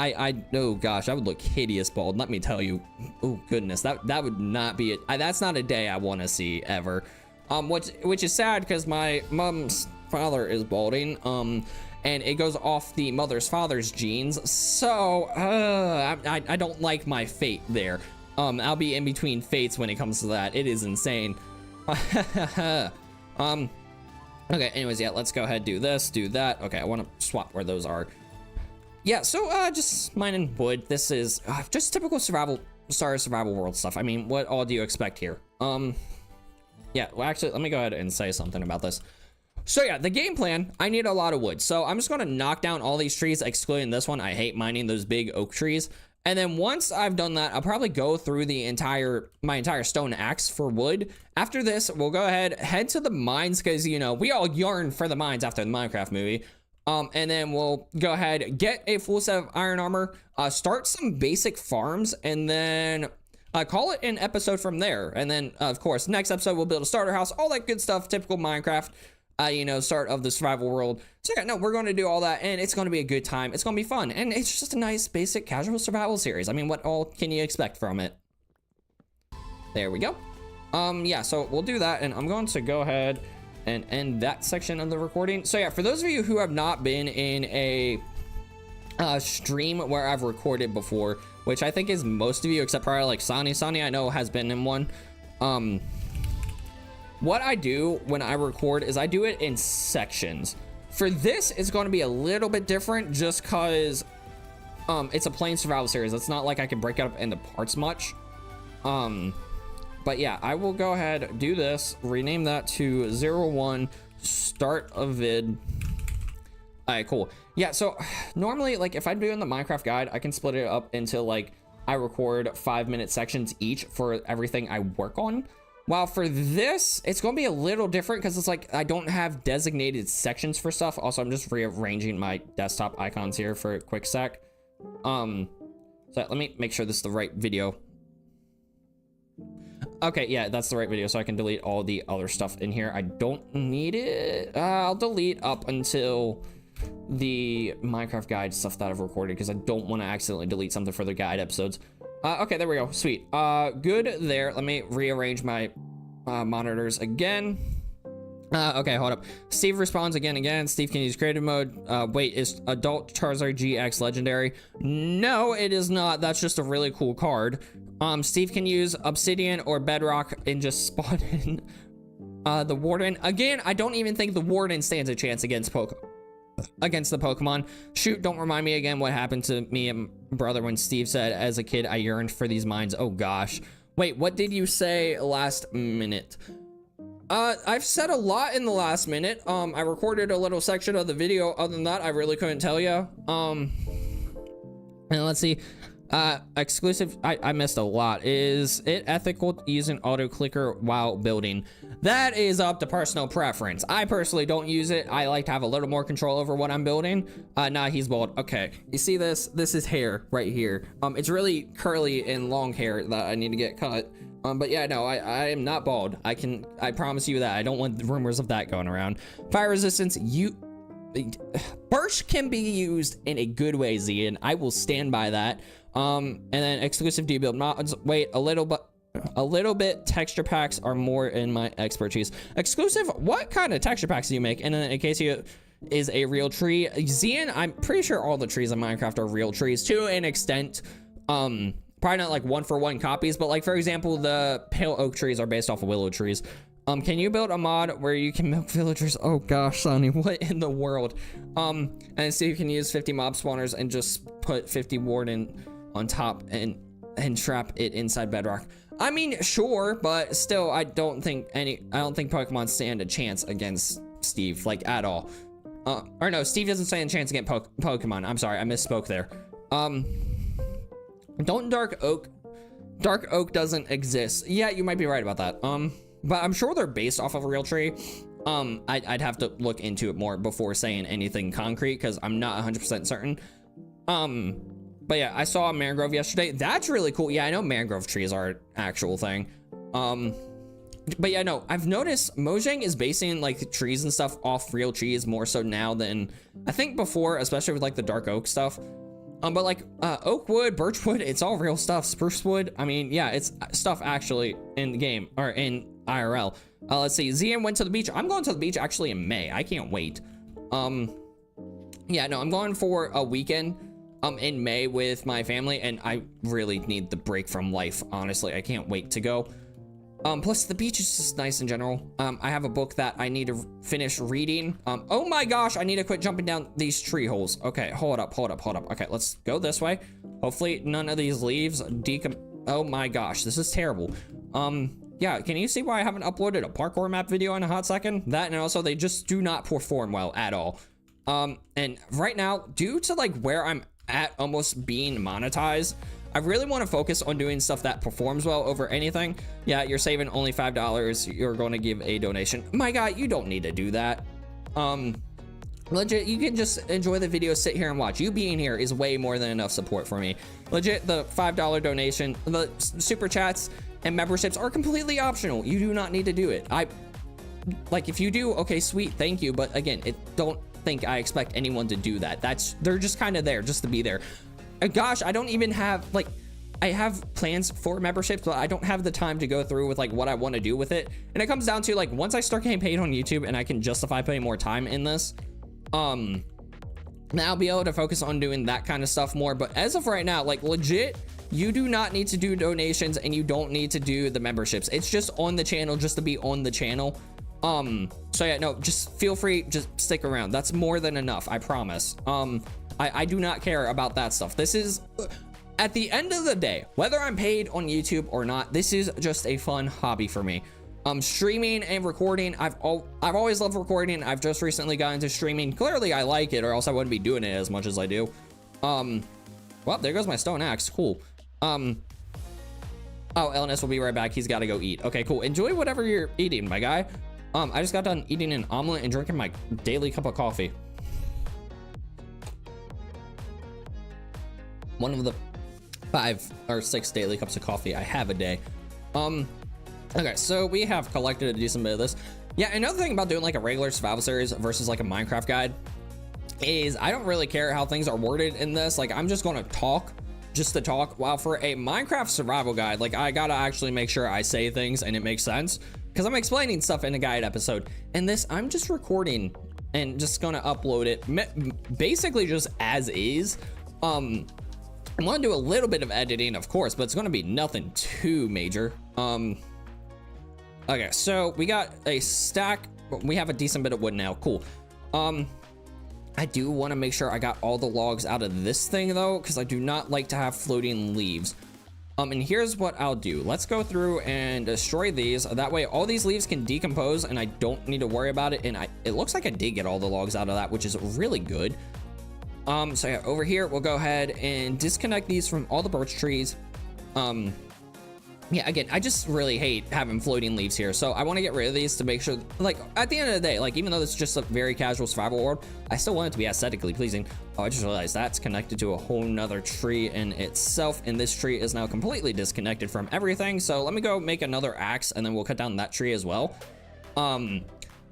Speaker 1: Oh gosh, I would look hideous bald. Let me tell you. Oh goodness, that would not be it. That's not a day I want to see ever. Which is sad because my mom's father is balding. And it goes off the mother's father's genes. So I don't like my fate there. I'll be in between fates when it comes to that. It is insane. Okay, anyways, yeah, let's go ahead, do this, do that. Okay, I want to swap where those are. Yeah, so just mining wood. This is just typical survival world stuff. I mean, what all do you expect here? Yeah, well, actually, let me go ahead and say something about this. So yeah, the game plan, I need a lot of wood. So I'm just going to knock down all these trees, excluding this one. I hate mining those big oak trees. And then once I've done that, I'll probably go through my entire stone axe for wood. After this, we'll go ahead, head to the mines because, you know, we all yearn for the mines after the Minecraft movie. And then we'll go ahead, get a full set of iron armor, start some basic farms, and then call it an episode from there. And then, of course, next episode, we'll build a starter house, all that good stuff, typical Minecraft. You know, start of the survival world. So yeah, no, we're going to do all that, and it's going to be a good time. It's going to be fun, and it's just a nice, basic, casual survival series. I mean, what all can you expect from it? There we go. Yeah, so we'll do that, and I'm going to go ahead and end that section of the recording. So yeah, for those of you who have not been in a stream where I've recorded before, which I think is most of you except probably like Sonny I know has been in one. What I do when I record is I do it in sections. For this, it's going to be a little bit different just because it's a plain survival series. It's not like I can break it up into parts much. But yeah, I will go ahead, do this, rename that to 01 start a vid. All right, cool. Yeah, so normally, like, if I'm doing the Minecraft guide, I can split it up into, like, I record 5-minute sections each for everything I work on. While for this, it's going to be a little different because it's like I don't have designated sections for stuff. Also, I'm just rearranging my desktop icons here for a quick sec. So let me make sure this is the right video. Okay, yeah, that's the right video, so I can delete all the other stuff in here. I don't need it. I'll delete up until the Minecraft guide stuff that I've recorded because I don't want to accidentally delete something for the guide episodes. Okay, there we go. Sweet. Good there. Let me rearrange my monitors again. Okay, hold up. Steve responds again. Steve can use creative mode. Wait, is Adult Charizard GX legendary? No, it is not. That's just a really cool card. Steve can use Obsidian or Bedrock and just spawn in the Warden. Again, I don't even think the Warden stands a chance against the Pokemon. Shoot, don't remind me again what happened to me and brother when Steve said, as a kid, I yearned for these mines. Oh gosh. Wait, what did you say last minute? I've said a lot in the last minute. I recorded a little section of the video. Other than that, I really couldn't tell you. And let's see. Exclusive, I missed a lot. Is it ethical to use an auto clicker while building? That is up to personal preference. I personally don't use it. I like to have a little more control over what I'm building. Nah, he's bald. Okay, you see this? This is hair right here. It's really curly and long hair that I need to get cut. But yeah, no, I am not bald. I promise you that. I don't want rumors of that going around. Fire resistance, birch can be used in a good way, Z, and I will stand by that. And then exclusive debuild mods. Wait, a little bit. Texture packs are more in my expertise. Exclusive, what kind of texture packs do you make? And then in case you is a real tree, Zian, I'm pretty sure all the trees in Minecraft are real trees to an extent. Probably not like 1-for-1 copies, but like for example, the pale oak trees are based off of willow trees. Can you build a mod where you can milk villagers? Oh gosh, Sonny, what in the world? And so you can use 50 mob spawners and just put 50 warden on top and trap it inside bedrock. I mean, sure, but still, I don't think Pokemon stand a chance against Steve, like at all. Or no, Steve doesn't stand a chance against Pokemon. I'm sorry, I misspoke there. Don't Dark Oak doesn't exist. Yeah, you might be right about that. But I'm sure they're based off of a real tree. I'd have to look into it more before saying anything concrete because I'm not 100% certain. But yeah, I saw a mangrove yesterday. That's really cool. Yeah, I know mangrove trees are an actual thing. But yeah, no, I've noticed Mojang is basing like trees and stuff off real trees more so now than I think before, especially with like the dark oak stuff. But like oak wood, birch wood, it's all real stuff. Spruce wood, I mean, yeah, it's stuff actually in the game or in IRL. Let's see, Zian went to the beach. I'm going to the beach actually in May. I can't wait. Yeah, no, I'm going for a weekend in May with my family, and I really need the break from life. Honestly, I can't wait to go. Plus the beach is just nice in general. I have a book that I need to finish reading. Oh my gosh, I need to quit jumping down these tree holes. Okay, hold up. Okay, let's go this way. Hopefully none of these leaves oh my gosh, this is terrible. Yeah, can you see why I haven't uploaded a parkour map video in a hot second? That, and also they just do not perform well at all. And right now, due to like where I'm at almost being monetized, I really want to focus on doing stuff that performs well over anything. Yeah, you're saving only $5. You're going to give a donation. My God, you don't need to do that. Legit, you can just enjoy the video, sit here and watch. You being here is way more than enough support for me. Legit, the $5 donation, the super chats and memberships are completely optional. You do not need to do it. Like if you do, okay, sweet, thank you. But again, don't think I expect anyone to do that. They're just kind of there just to be there. Gosh, I don't even have like I have plans for memberships, but I don't have the time to go through with like what I want to do with it. And it comes down to like, once I start getting paid on YouTube and I can justify putting more time in this, then I'll be able to focus on doing that kind of stuff more. But as of right now, like legit, you do not need to do donations and you don't need to do the memberships. It's just on the channel just to be on the channel. So yeah, no, just feel free, just stick around. That's more than enough, I promise. I do not care about that stuff. This is, at the end of the day, whether I'm paid on YouTube or not, this is just a fun hobby for me. Streaming and recording, I've always loved recording. I've just recently got into streaming. Clearly I like it, or else I wouldn't be doing it as much as I do. Well, there goes my stone axe. Cool. Oh, LNS will be right back. He's got to go eat. Okay, cool. Enjoy whatever you're eating, my guy. I just got done eating an omelet and drinking my daily cup of coffee. One of the 5 or 6 daily cups of coffee I have a day. Okay, so we have collected a decent bit of this. Yeah, another thing about doing like a regular survival series versus like a Minecraft guide is I don't really care how things are worded in this. Like, I'm just going to talk just to talk. While for a Minecraft survival guide, like I gotta actually make sure I say things and it makes sense, because I'm explaining stuff in a guide episode. And this, I'm just recording and just gonna upload it basically just as is. I'm gonna do a little bit of editing, of course, but it's gonna be nothing too major. Okay, so we got a stack. We have a decent bit of wood now. Cool. I do want to make sure I got all the logs out of this thing though, because I do not like to have floating leaves. And here's what I'll do. Let's go through and destroy these. That way all these leaves can decompose and I don't need to worry about it. And it looks like I did get all the logs out of that, which is really good. So yeah, over here, we'll go ahead and disconnect these from all the birch trees. Yeah, again, I just really hate having floating leaves here. So I want to get rid of these to make sure, like, at the end of the day, like, even though it's just a very casual survival world, I still want it to be aesthetically pleasing. Oh, I just realized that's connected to a whole nother tree in itself. And this tree is now completely disconnected from everything. So let me go make another axe and then we'll cut down that tree as well. And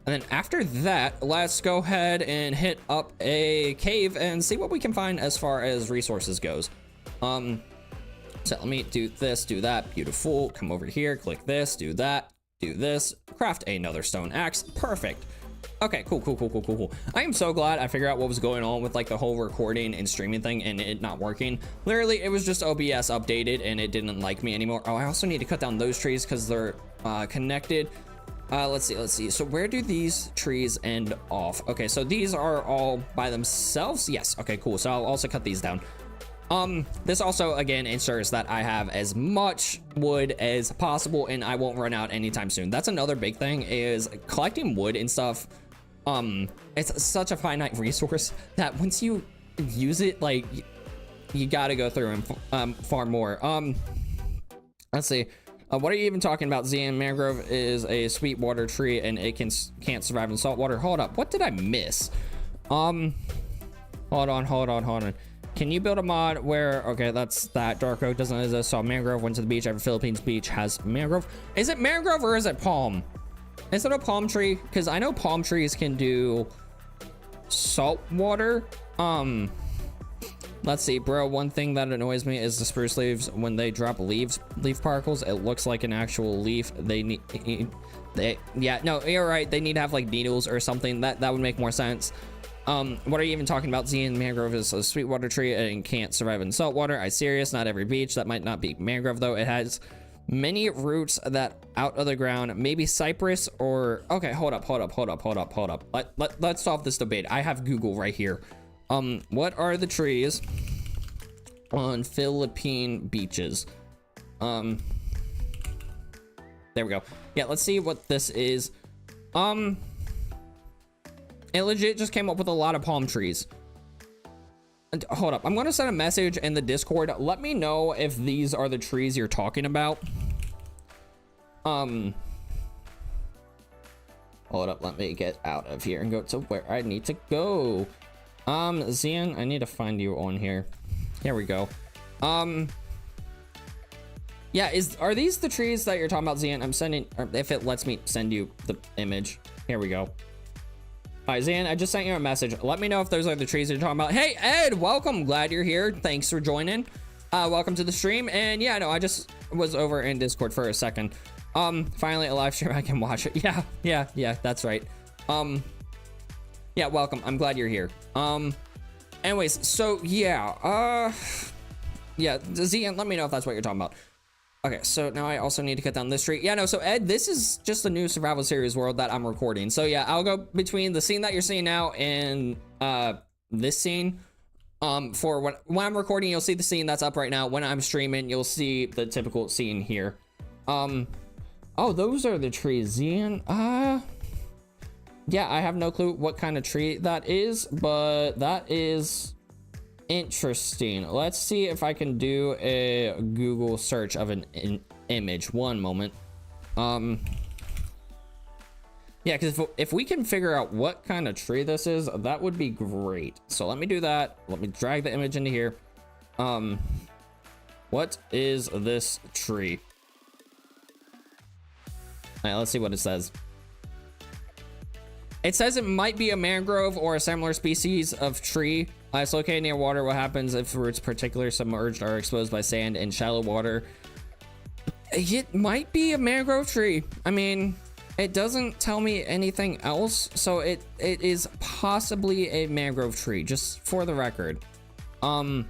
Speaker 1: then after that, let's go ahead and hit up a cave and see what we can find as far as resources goes. So let me do this, do that. Beautiful. Come over here, click this, do that, do this, craft another stone axe. Perfect. Okay, cool. I am so glad I figured out what was going on with like the whole recording and streaming thing and it not working. Literally, it was just OBS updated and it didn't like me anymore. Oh, I also need to cut down those trees because they're connected. Let's see. So where do these trees end off? Okay, so these are all by themselves. Yes. Okay, cool. So I'll also cut these down. This also again ensures that I have as much wood as possible and I won't run out anytime soon. That's another big thing, is collecting wood and stuff. It's such a finite resource that once you use it, like you gotta go through and farm more. Let's see. What are you even talking about? Zian mangrove is a sweet water tree and it can't survive in salt water. Hold up, what did I miss? Hold on. Can you build a mod where, okay, that's that dark oak doesn't exist, so mangrove went to the beach. Every Philippines beach has mangrove. Is it mangrove or is it palm? Is it a palm tree? Because I know palm trees can do salt water. Let's see, bro. One thing that annoys me is the spruce leaves when they drop leaf particles. It looks like an actual leaf. Yeah, no, you're right. They need to have like needles or something. That would make more sense. What are you even talking about? Zian mangrove is a sweetwater tree and can't survive in salt water. I serious, not every beach. That might not be mangrove though. It has many roots that out of the ground, maybe cypress or, okay, hold up. Let's solve this debate. I have Google right here. What are the trees on Philippine beaches? There we go. Yeah, let's see what this is. It legit just came up with a lot of palm trees. And hold up, I'm gonna send a message in the Discord. Let me know if these are the trees you're talking about. Hold up, let me get out of here and go to where I need to go. Zian, I need to find you on here. Here we go. Yeah, are these the trees that you're talking about, Zian? I'm sending, or if it lets me send you the image. Here we go. All right, Zan, I just sent you a message. Let me know if those are the trees you're talking about. Hey, Ed, welcome. Glad you're here. Thanks for joining. welcome to the stream. And yeah, no, I just was over in Discord for a second. Finally a live stream I can watch it. Yeah, that's right. Yeah, welcome. I'm glad you're here. Anyways, so yeah, yeah, Zian, let me know if that's what you're talking about. Okay, so now I also need to cut down this tree. Yeah, no, so Ed, this is just a new survival series world that I'm recording. So yeah, I'll go between the scene that you're seeing now and this scene. For when I'm recording, you'll see the scene that's up right now. When I'm streaming, you'll see the typical scene here. Oh, those are the trees, Zian. Yeah, I have no clue what kind of tree that is, but that is interesting. Let's see if I can do a Google search of an image. One moment. Yeah, because if we can figure out what kind of tree this is, that would be great. So let me do that. Let me drag the image into here. What is this tree? All right, let's see what it says. It says it might be a mangrove or a similar species of tree. It's located near water. What happens if roots particularly submerged or exposed by sand in shallow water? It might be a mangrove tree. I mean, it doesn't tell me anything else, so it is possibly a mangrove tree, just for the record. I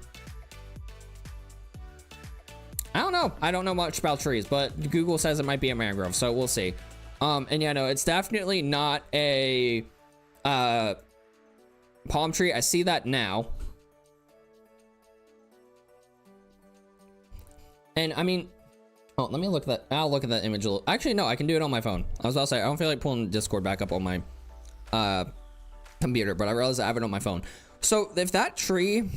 Speaker 1: don't know. I don't know much about trees, but Google says it might be a mangrove, so we'll see. And yeah, no, it's definitely not a palm tree. I see that now. And I mean, oh, let me look at that. I'll look at that image a little. Actually, no, I can do it on my phone. I was about to say, I don't feel like pulling Discord back up on my computer, but I realized I have it on my phone. So if that tree,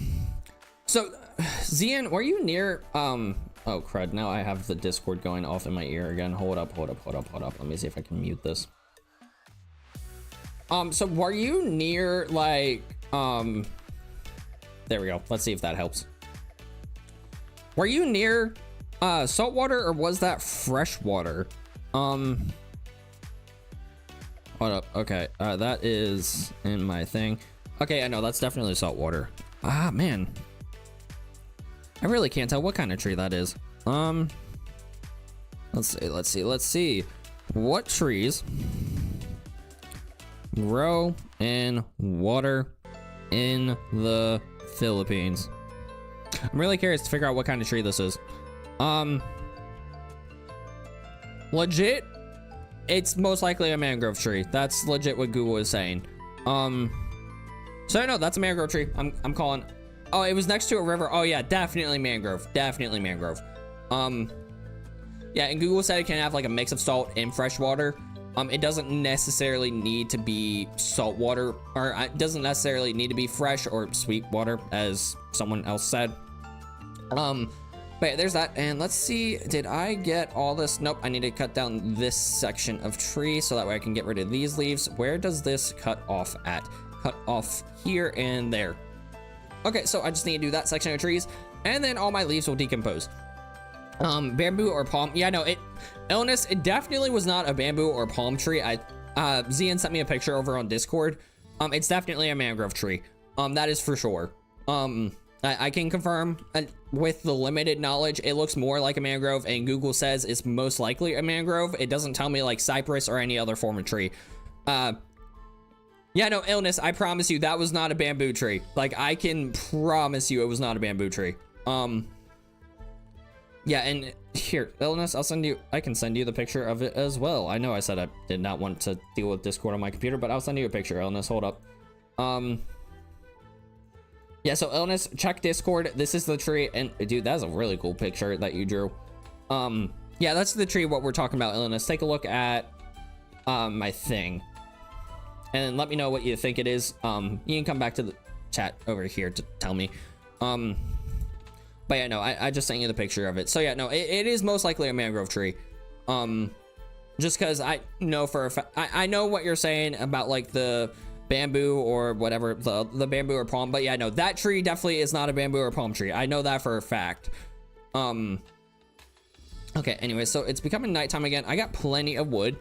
Speaker 1: so Zian, were you near, oh crud, now I have the Discord going off in my ear again. Hold up. Let me see if I can mute this. So were you near, like, there we go. Let's see if that helps. Were you near saltwater, or was that freshwater? Hold up. Okay, that is in my thing. Okay, I know that's definitely saltwater. Ah, man, I really can't tell what kind of tree that is. Let's see. What trees grow in water in the Philippines? I'm really curious to figure out what kind of tree this is. Legit, it's most likely a mangrove tree. That's legit what Google is saying. So no, that's a mangrove tree. I'm calling. Oh, it was next to a river. Oh yeah, definitely mangrove. Definitely mangrove. Yeah, and Google said it can have like a mix of salt and fresh water. It doesn't necessarily need to be salt water, or it doesn't necessarily need to be fresh or sweet water, as someone else said. But yeah, there's that. And let's see, did I get all this? Nope, I need to cut down this section of tree so that way I can get rid of these leaves. Where does this cut off at? Cut off here and there. Okay, so I just need to do that section of trees, and then all my leaves will decompose. Bamboo or palm? Yeah, no, illness, it definitely was not a bamboo or palm tree. Zian sent me a picture over on Discord. It's definitely a mangrove tree. That is for sure. I can confirm with the limited knowledge, it looks more like a mangrove, and Google says it's most likely a mangrove. It doesn't tell me like cypress or any other form of tree. Yeah, no, illness, I promise you that was not a bamboo tree. Like, I can promise you it was not a bamboo tree. Yeah, and here, illness, I can send you the picture of it as well. I know I said I did not want to deal with Discord on my computer, but I'll send you a picture, illness. Hold up. Yeah, so illness, check Discord. This is the tree, and dude, that's a really cool picture that you drew. Yeah, that's the tree what we're talking about, illness. Take a look at my thing, and let me know what you think it is. You can come back to the chat over here to tell me. But yeah, no, I just sent you the picture of it. So yeah, no, it is most likely a mangrove tree. Just because I know for a fact, I know what you're saying about like the bamboo or whatever, the bamboo or palm, but yeah, no, that tree definitely is not a bamboo or palm tree. I know that for a fact. Okay, anyway, so it's becoming nighttime again. I got plenty of wood.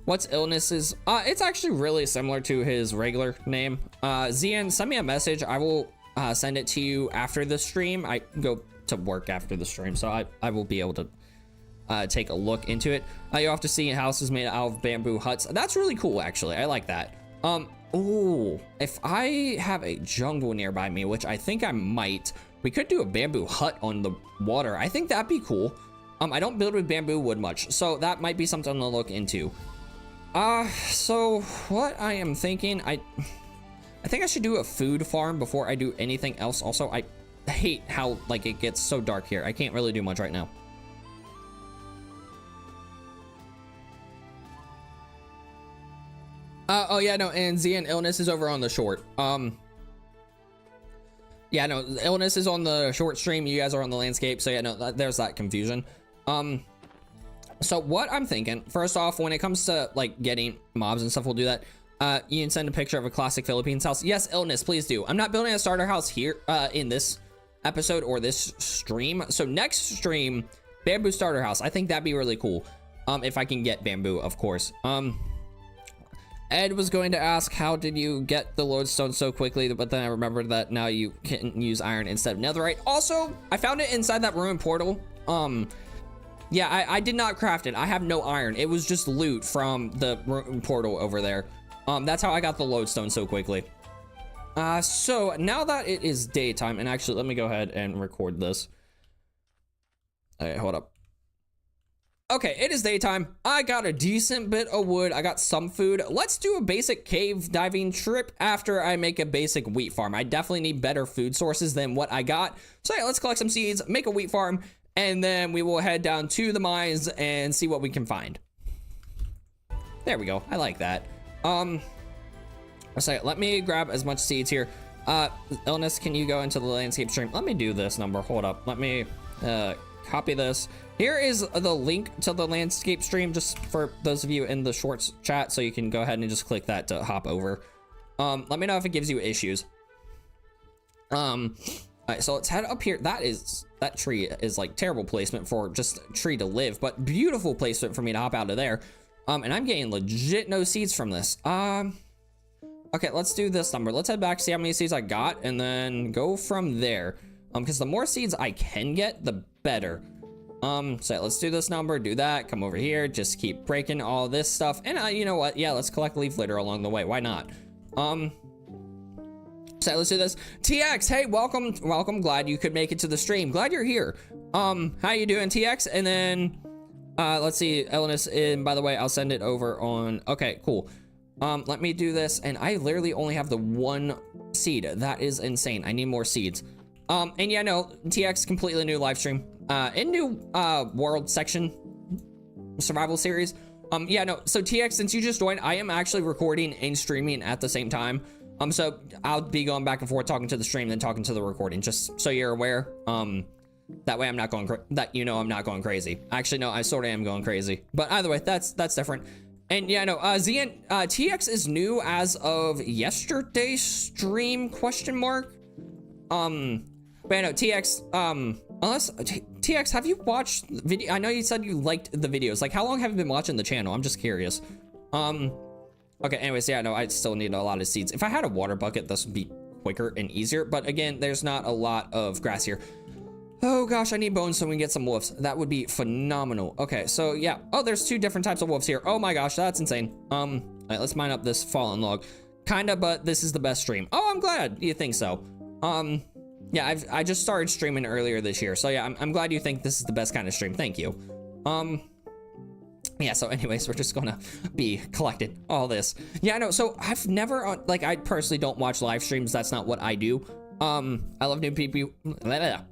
Speaker 1: What's illnesses? It's actually really similar to his regular name. Zian, send me a message. I will send it to you after the stream. I go to work after the stream, so I will be able to take a look into it. You have to see houses made out of bamboo huts. That's really cool, actually. I like that. Oh, if I have a jungle nearby me, which I think I might, we could do a bamboo hut on the water. I think that'd be cool. I don't build with bamboo wood much, so that might be something to look into. So what I am thinking, I think I should do a food farm before I do anything else. Also, I hate how like it gets so dark here. I can't really do much right now. Oh yeah, no, and Zian, illness is over on the short. Yeah, no, illness is on the short stream. You guys are on the landscape, so yeah, no, there's that confusion. So what I'm thinking, first off, when it comes to like getting mobs and stuff, we'll do that. You can send a picture of a classic Philippines house. Yes, illness, please do. I'm not building a starter house here in this episode or this stream. So next stream, bamboo starter house. I think that'd be really cool. If I can get bamboo, of course. Ed was going to ask, how did you get the lodestone so quickly? But then I remembered that now you can use iron instead of netherite. Also, I found it inside that ruined portal. Yeah, I did not craft it. I have no iron. It was just loot from the ruined portal over there. That's how I got the lodestone so quickly. So now that it is daytime, and actually let me go ahead and record this. Okay, hold up. Okay, it is daytime. I got a decent bit of wood. I got some food. Let's do a basic cave diving trip after I make a basic wheat farm. I definitely need better food sources than what I got. So yeah, let's collect some seeds, make a wheat farm, and then we will head down to the mines and see what we can find. There we go. I like that. So let me grab as much seeds here. Illness, can you go into the landscape stream? Let me do this number. Hold up. Let me copy this. Here is the link to the landscape stream, just for those of you in the shorts chat, so you can go ahead and just click that to hop over. Let me know if it gives you issues. All right, so let's head up here. That tree is like terrible placement for just a tree to live, but beautiful placement for me to hop out of there. And I'm getting legit no seeds from this. Okay, let's do this number. Let's head back, see how many seeds I got, and then go from there. Because the more seeds I can get, the better. So let's do this number, do that, come over here, just keep breaking all this stuff. And you know what? Yeah, let's collect leaf litter along the way. Why not? So let's do this. TX, hey, welcome. Glad you could make it to the stream. Glad you're here. How you doing, TX? And then, let's see, illness, and by the way, I'll send it over on, okay, cool. Let me do this, and I literally only have the one seed. That is insane. I need more seeds. And yeah, no, TX, completely new live stream. In new world section survival series. Yeah, no, so TX, since you just joined, I am actually recording and streaming at the same time. So I'll be going back and forth, talking to the stream, then talking to the recording, just so you're aware. That way I'm not going I'm not going crazy. Actually, no, I sort of am going crazy. But either way, that's different. And yeah, no, Zian, TX is new as of yesterday's stream, question mark. But yeah, no, TX, unless, TX, have you watched the video? I know you said you liked the videos. Like, how long have you been watching the channel? I'm just curious. Okay, anyways, yeah, no, I still need a lot of seeds. If I had a water bucket, this would be quicker and easier. But again, there's not a lot of grass here. Oh gosh, I need bones so we can get some wolves. That would be phenomenal. Okay, so yeah. Oh, there's two different types of wolves here. Oh my gosh, that's insane. All right, let's mine up this fallen log. Kinda, but this is the best stream. Oh, I'm glad you think so. Yeah, I just started streaming earlier this year. So yeah, I'm glad you think this is the best kind of stream. Thank you. Yeah, so anyways, we're just gonna be collecting all this. Yeah, no, so I've never, like, I personally don't watch live streams. That's not what I do. I love new people.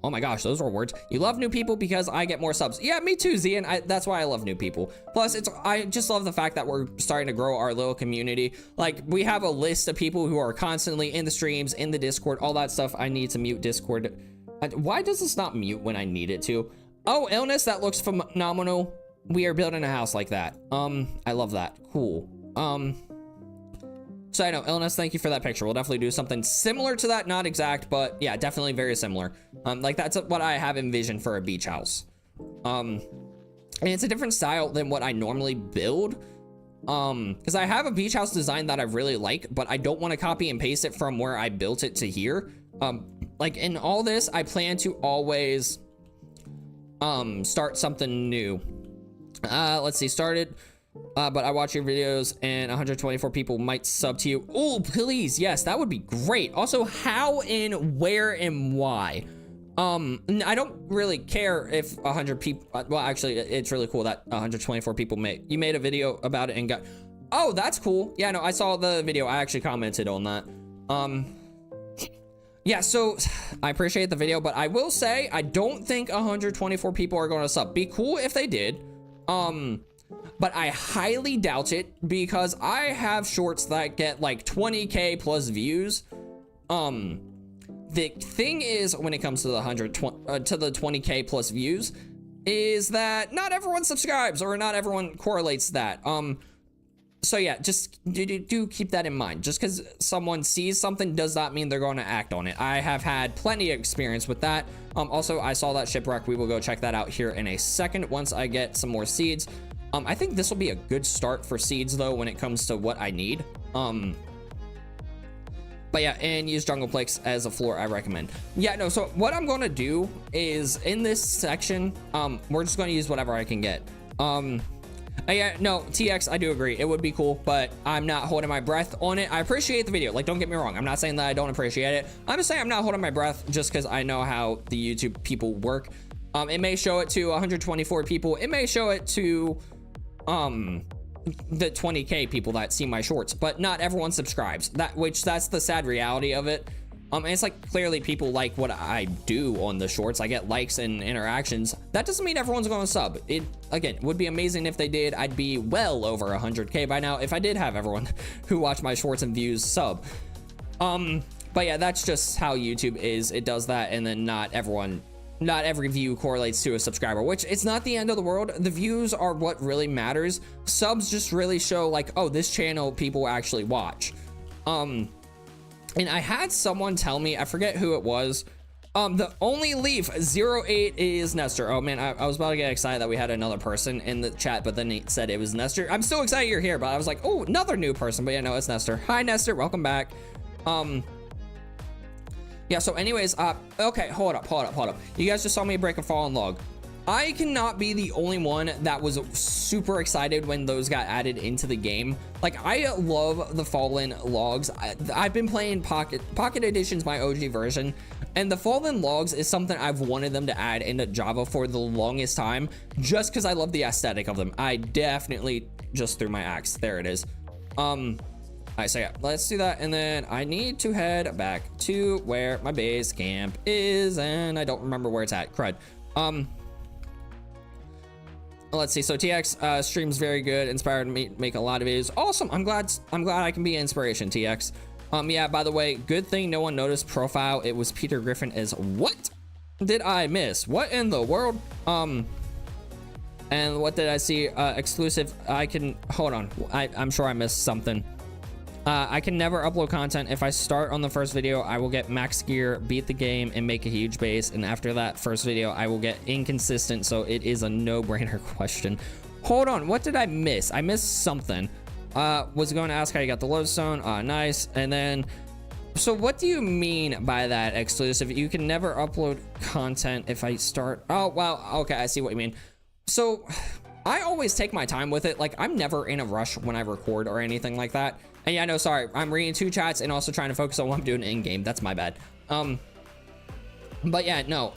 Speaker 1: Oh my gosh, those were words. You love new people because I get more subs. Yeah, me too, Zian. That's why I love new people. Plus, I just love the fact that we're starting to grow our little community. Like, we have a list of people who are constantly in the streams, in the Discord, all that stuff. I need to mute Discord. Why does this not mute when I need it to? Oh, illness, that looks phenomenal. We are building a house like that. I love that. Cool. So I know, illness, thank you for that picture. We'll definitely do something similar to that, not exact, but yeah, definitely very similar. Like, that's what I have envisioned for a beach house. And it's a different style than what I normally build. Because I have a beach house design that I really like, but I don't want to copy and paste it from where I built it to here. like in all this, I plan to always start something new. Let's see, started but I watch your videos and 124 people might sub to you. Oh, please, yes, that would be great. Also, how and where and why? I don't really care if 100 people, well, actually, it's really cool that 124 people you made a video about it and got, oh, that's cool. Yeah, no, I saw the video. I actually commented on that. Yeah, so I appreciate the video, but I will say I don't think 124 people are going to sub. Be cool if they did. But I highly doubt it because I have shorts that get like 20k plus views. The thing is, when it comes to the 20k plus views, is that not everyone subscribes or not everyone correlates that. So yeah, just do keep that in mind. Just because someone sees something does not mean they're going to act on it. I have had plenty of experience with that. Also, I saw that shipwreck. We will go check that out here in a second once I get some more seeds. I think this will be a good start for seeds though when it comes to what I need. But yeah, and use jungle flakes as a floor, I recommend. Yeah, no, so what I'm gonna do is in this section, we're just gonna use whatever I can get. Yeah, no, TX, I do agree. It would be cool, but I'm not holding my breath on it. I appreciate the video. Like, don't get me wrong. I'm not saying that I don't appreciate it. I'm just saying I'm not holding my breath just because I know how the YouTube people work. It may show it to 124 people. It may show it to the 20k people that see my shorts, but not everyone subscribes. That's the sad reality of it. And it's like clearly people like what I do on the shorts. I get likes and interactions. That doesn't mean everyone's going to sub. It again would be amazing if they did. I'd be well over 100k by now if I did have everyone who watch my shorts and views sub. But yeah, that's just how YouTube is. It does that, and then not every view correlates to a subscriber, which it's not the end of the world. The views are what really matters. Subs just really show like, oh, this channel people actually watch. And I had someone tell me, I forget who it was, the only leaf 08 is Nestor. Oh man, I was about to get excited that we had another person in the chat, but then he said it was Nestor. I'm so excited you're here, but I was like, oh, another new person. But yeah, no, it's Nestor. Hi Nestor, welcome back. Yeah, so anyways, okay, hold up. You guys just saw me break a fallen log. I cannot be the only one that was super excited when those got added into the game. Like, I love the fallen logs. I've been playing Pocket Edition's my OG version, and the fallen logs is something I've wanted them to add into Java for the longest time, just because I love the aesthetic of them. I definitely just threw my axe. There it is. Alright, so yeah, let's do that, and then I need to head back to where my base camp is, and I don't remember where it's at. Crud. Let's see. So TX streams very good, inspired me to make a lot of videos. Awesome. I'm glad I can be an inspiration, TX. Yeah, by the way, good thing no one noticed profile. It was Peter Griffin as what did I miss? What in the world? And what did I see? Exclusive. I can hold on. I'm sure I missed something. I can never upload content. If I start on the first video, I will get max gear, beat the game, and make a huge base. And after that first video, I will get inconsistent. So it is a no-brainer question. Hold on, what did I miss? I missed something. Was going to ask how you got the lodestone. Nice. And then, so what do you mean by that, exclusive? You can never upload content if I start. Oh, wow. Okay, I see what you mean. So I always take my time with it. Like, I'm never in a rush when I record or anything like that. And yeah, no, sorry. I'm reading 2 chats and also trying to focus on what I'm doing in game. That's my bad. But yeah, no.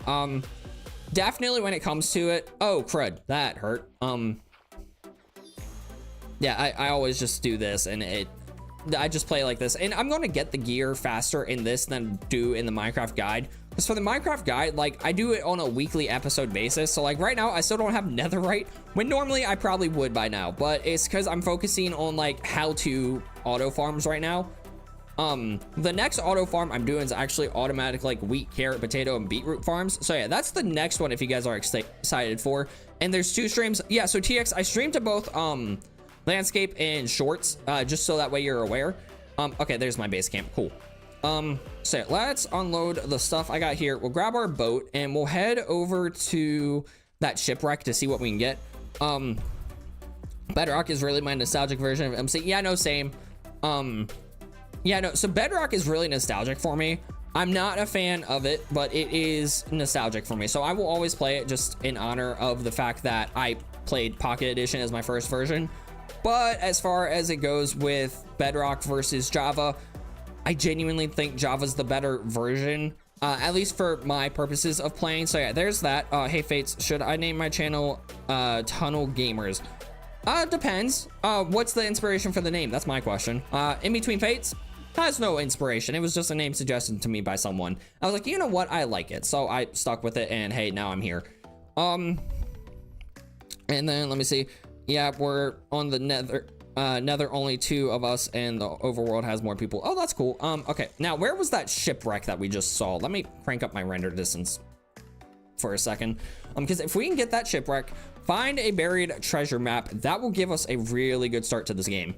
Speaker 1: Definitely when it comes to it. Oh, crud. That hurt. Yeah, I always just do this, and I just play like this. And I'm going to get the gear faster in this than do in the Minecraft guide. Because for the Minecraft guide, like, I do it on a weekly episode basis. So, like, right now, I still don't have netherite, when normally I probably would by now. But it's because I'm focusing on, like, how-to auto farms right now. The next auto farm I'm doing is actually automatic, like, wheat, carrot, potato, and beetroot farms. So, yeah, that's the next one if you guys are excited for. And there's 2 streams. Yeah, so TX, I stream to both, landscape and shorts, just so that way you're aware. Okay, there's my base camp. Cool. So let's unload the stuff I got here. We'll grab our boat and we'll head over to that shipwreck to see what we can get. Bedrock is really my nostalgic version of MC. Yeah, no, same. Yeah, no, so Bedrock is really nostalgic for me. I'm not a fan of it, but it is nostalgic for me. So I will always play it just in honor of the fact that I played Pocket Edition as my first version. But as far as it goes with Bedrock versus Java, I genuinely think Java's the better version, at least for my purposes of playing. So yeah, there's that. Hey Fates, should I name my channel Tunnel Gamers? Depends. What's the inspiration for the name? That's my question. In Between Fates has no inspiration. It was just a name suggested to me by someone. I was like, you know what? I like it. So I stuck with it, and hey, now I'm here. And then let me see. Yeah, we're on the Nether. Nether, only 2 of us, and the overworld has more people. Oh, that's cool. Okay, now where was that shipwreck that we just saw? Let me crank up my render distance for a second. Because if we can get that shipwreck, find a buried treasure map, that will give us a really good start to this game.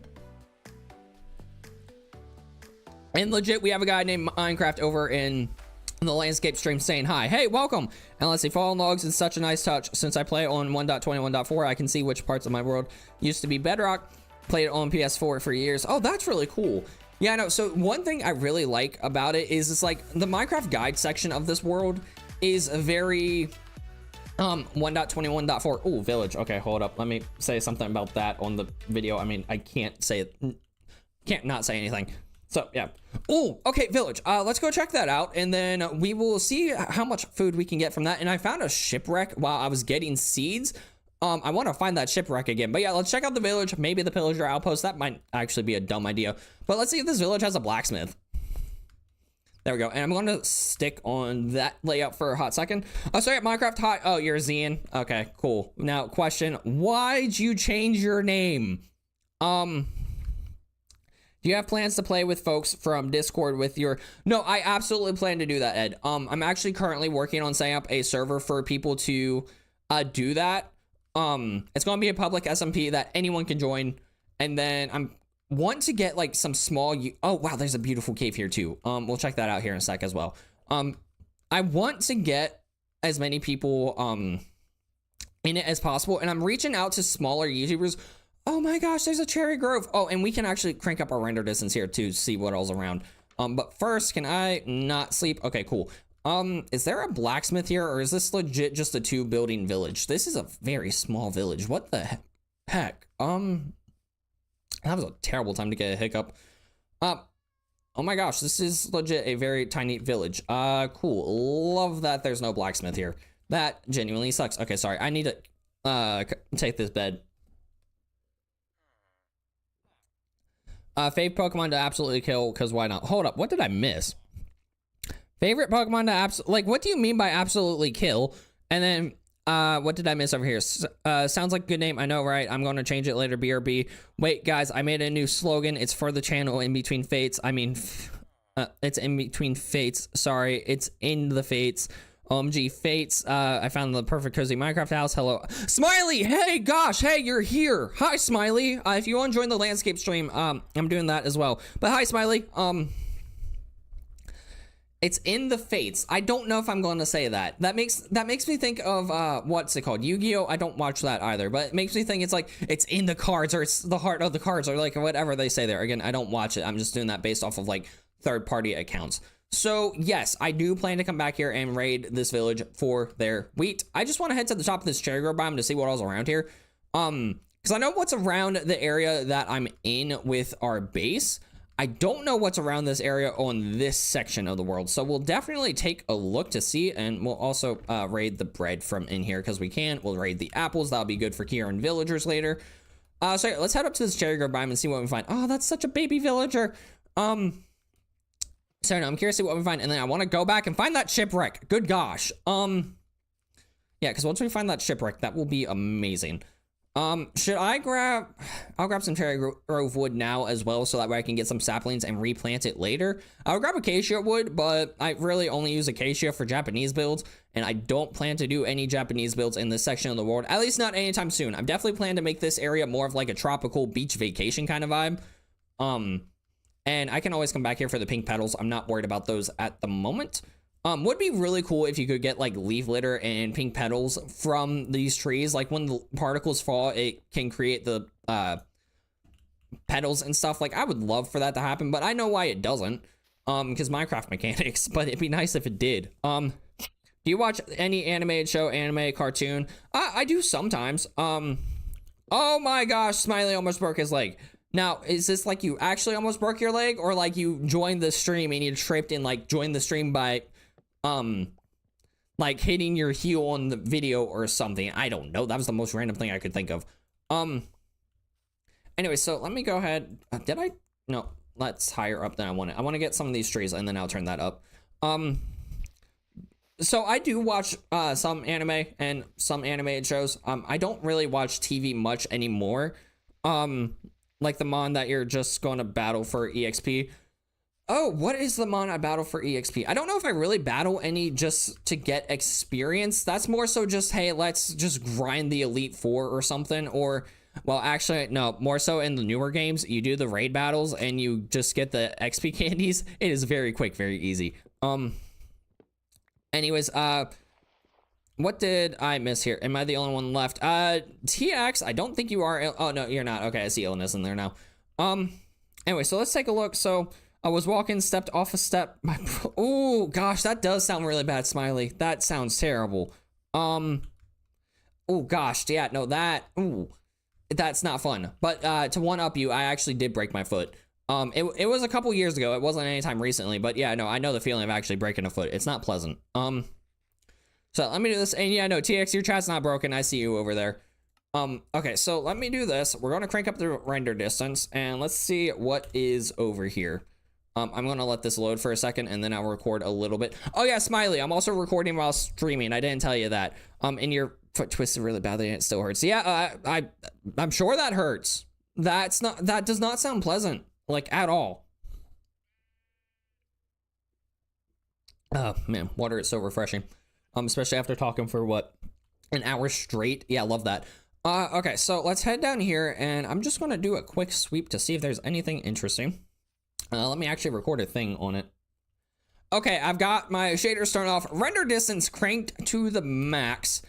Speaker 1: And legit, we have a guy named Minecraft over in the landscape stream saying hi. Hey, welcome. And let's see, fallen logs is such a nice touch. Since I play on 1.21.4, I can see which parts of my world used to be bedrock. Played it on PS4 for years. Oh, that's really cool. Yeah, I know. So one thing I really like about it is it's like the Minecraft guide section of this world is a very 1.21.4. Oh, village. Okay, hold up. Let me say something about that on the video. I mean, I can't say it. Can't not say anything. So yeah. Oh, okay, village. Let's go check that out, and then we will see how much food we can get from that. And I found a shipwreck while I was getting seeds. I want to find that shipwreck again, but yeah, let's check out the village. Maybe the pillager outpost. That might actually be a dumb idea, but let's see if this village has a blacksmith. There we go. And I'm going to stick on that layout for a hot second. Oh, sorry, Minecraft Hot. Oh, you're Zian. Okay, cool. Now, question: why'd you change your name? Do you have plans to play with folks from Discord with your... No, I absolutely plan to do that, Ed. I'm actually currently working on setting up a server for people to do that. It's going to be a public SMP that anyone can join, and then I'm want to get like some small oh wow, there's a beautiful cave here too. We'll check that out here in a sec as well. I want to get as many people in it as possible, and I'm reaching out to smaller YouTubers. Oh my gosh, there's a cherry grove. Oh, and we can actually crank up our render distance here to see what all's around. But first, can I not sleep? Okay, cool. Is there a blacksmith here, or is this legit just a 2-building village? This is a very small village. What the heck? That was a terrible time to get a hiccup. Oh my gosh, this is legit a very tiny village. Cool. Love that there's no blacksmith here. That genuinely sucks. Okay, sorry. I need to take this bed. Favorite Pokemon to absolutely kill, because why not? Hold up, what did I miss? Favorite Pokemon to like, what do you mean by absolutely kill? And then, what did I miss over here? Sounds like a good name. I know, right? I'm going to change it later, BRB. Wait, guys, I made a new slogan. It's for the channel In Between Fates. I mean, it's In Between Fates. Sorry, it's in the Fates. OMG Fates. I found the perfect cozy Minecraft house. Hello. Smiley! Hey, gosh, hey, you're here. Hi, Smiley. If you want to join the landscape stream, I'm doing that as well. But hi, Smiley. It's in the Fates. I don't know if I'm going to say that. That makes me think of what's it called? Yu-Gi-Oh! I don't watch that either, but it makes me think it's like it's in the cards, or it's the heart of the cards, or like whatever they say there. Again, I don't watch it. I'm just doing that based off of like third-party accounts. So yes, I do plan to come back here and raid this village for their wheat. I just want to head to the top of this cherry grove biome to see what all's around here. Because I know what's around the area that I'm in with our base. I don't know what's around this area on this section of the world, so we'll definitely take a look to see, and we'll also raid the bread from in here because we can. We'll raid the apples. That'll be good for Kieran villagers later. So yeah, let's head up to this cherry grove biome and see what we find. Oh, that's such a baby villager. So no, I'm curious to see what we find, and then I want to go back and find that shipwreck. Good gosh. Yeah, because once we find that shipwreck, that will be amazing. Should I I'll grab some cherry grove wood now as well, so that way I can get some saplings and replant it later. I'll grab acacia wood, but I really only use acacia for Japanese builds, and I don't plan to do any Japanese builds in this section of the world, at least not anytime soon. I'm definitely planning to make this area more of like a tropical beach vacation kind of vibe. And I can always come back here for the pink petals. I'm not worried about those at the moment. Would be really cool if you could get like leaf litter and pink petals from these trees. Like when the particles fall, it can create the petals and stuff. Like I would love for that to happen, but I know why it doesn't. because Minecraft mechanics, but it'd be nice if it did. Do you watch any animated show, anime, cartoon? I do sometimes. Oh my gosh, Smiley almost broke his leg. Now, is this like you actually almost broke your leg, or like you joined the stream and you tripped and like joined the stream by, like hitting your heel on the video or something? I don't know. That was the most random thing I could think of. Anyway, so let me go ahead. Did I? No, let's higher up than I want it. I want to get some of these trees and then I'll turn that up. So I do watch some anime and some animated shows. I don't really watch TV much anymore. Like the mon that you're just going to battle for EXP. Oh, what is the mon I battle for EXP? I don't know if I really battle any just to get experience. That's more so just, hey, let's just grind the Elite Four or something. Or, well, actually, no, more so in the newer games, you do the raid battles and you just get the XP candies. It is very quick, very easy. Anyways, what did I miss here? Am I the only one left? TX, I don't think you are. Oh, no, you're not. Okay, I see illness in there now. Anyway, so let's take a look. So I was walking, stepped off a step. Oh, gosh, that does sound really bad, Smiley. That sounds terrible. Oh, gosh, yeah, no, that's not fun. But to one up you, I actually did break my foot. It was a couple years ago. It wasn't anytime recently, but yeah, no, I know the feeling of actually breaking a foot. It's not pleasant. So let me do this. And yeah, no, TX, your chat's not broken. I see you over there. Okay, so let me do this. We're going to crank up the render distance and let's see what is over here. I'm going to let this load for a second and then I'll record a little bit. Oh yeah, Smiley, I'm also recording while streaming. I didn't tell you that. And your foot twisted really badly and it still hurts. Yeah, I'm sure that hurts. That does not sound pleasant, like at all. Oh man, water is so refreshing. Especially after talking for what, an hour straight. Yeah, I love that. Okay, so let's head down here and I'm just going to do a quick sweep to see if there's anything interesting. Let me actually record a thing on it. Okay, I've got my shaders turned off, render distance cranked to the max.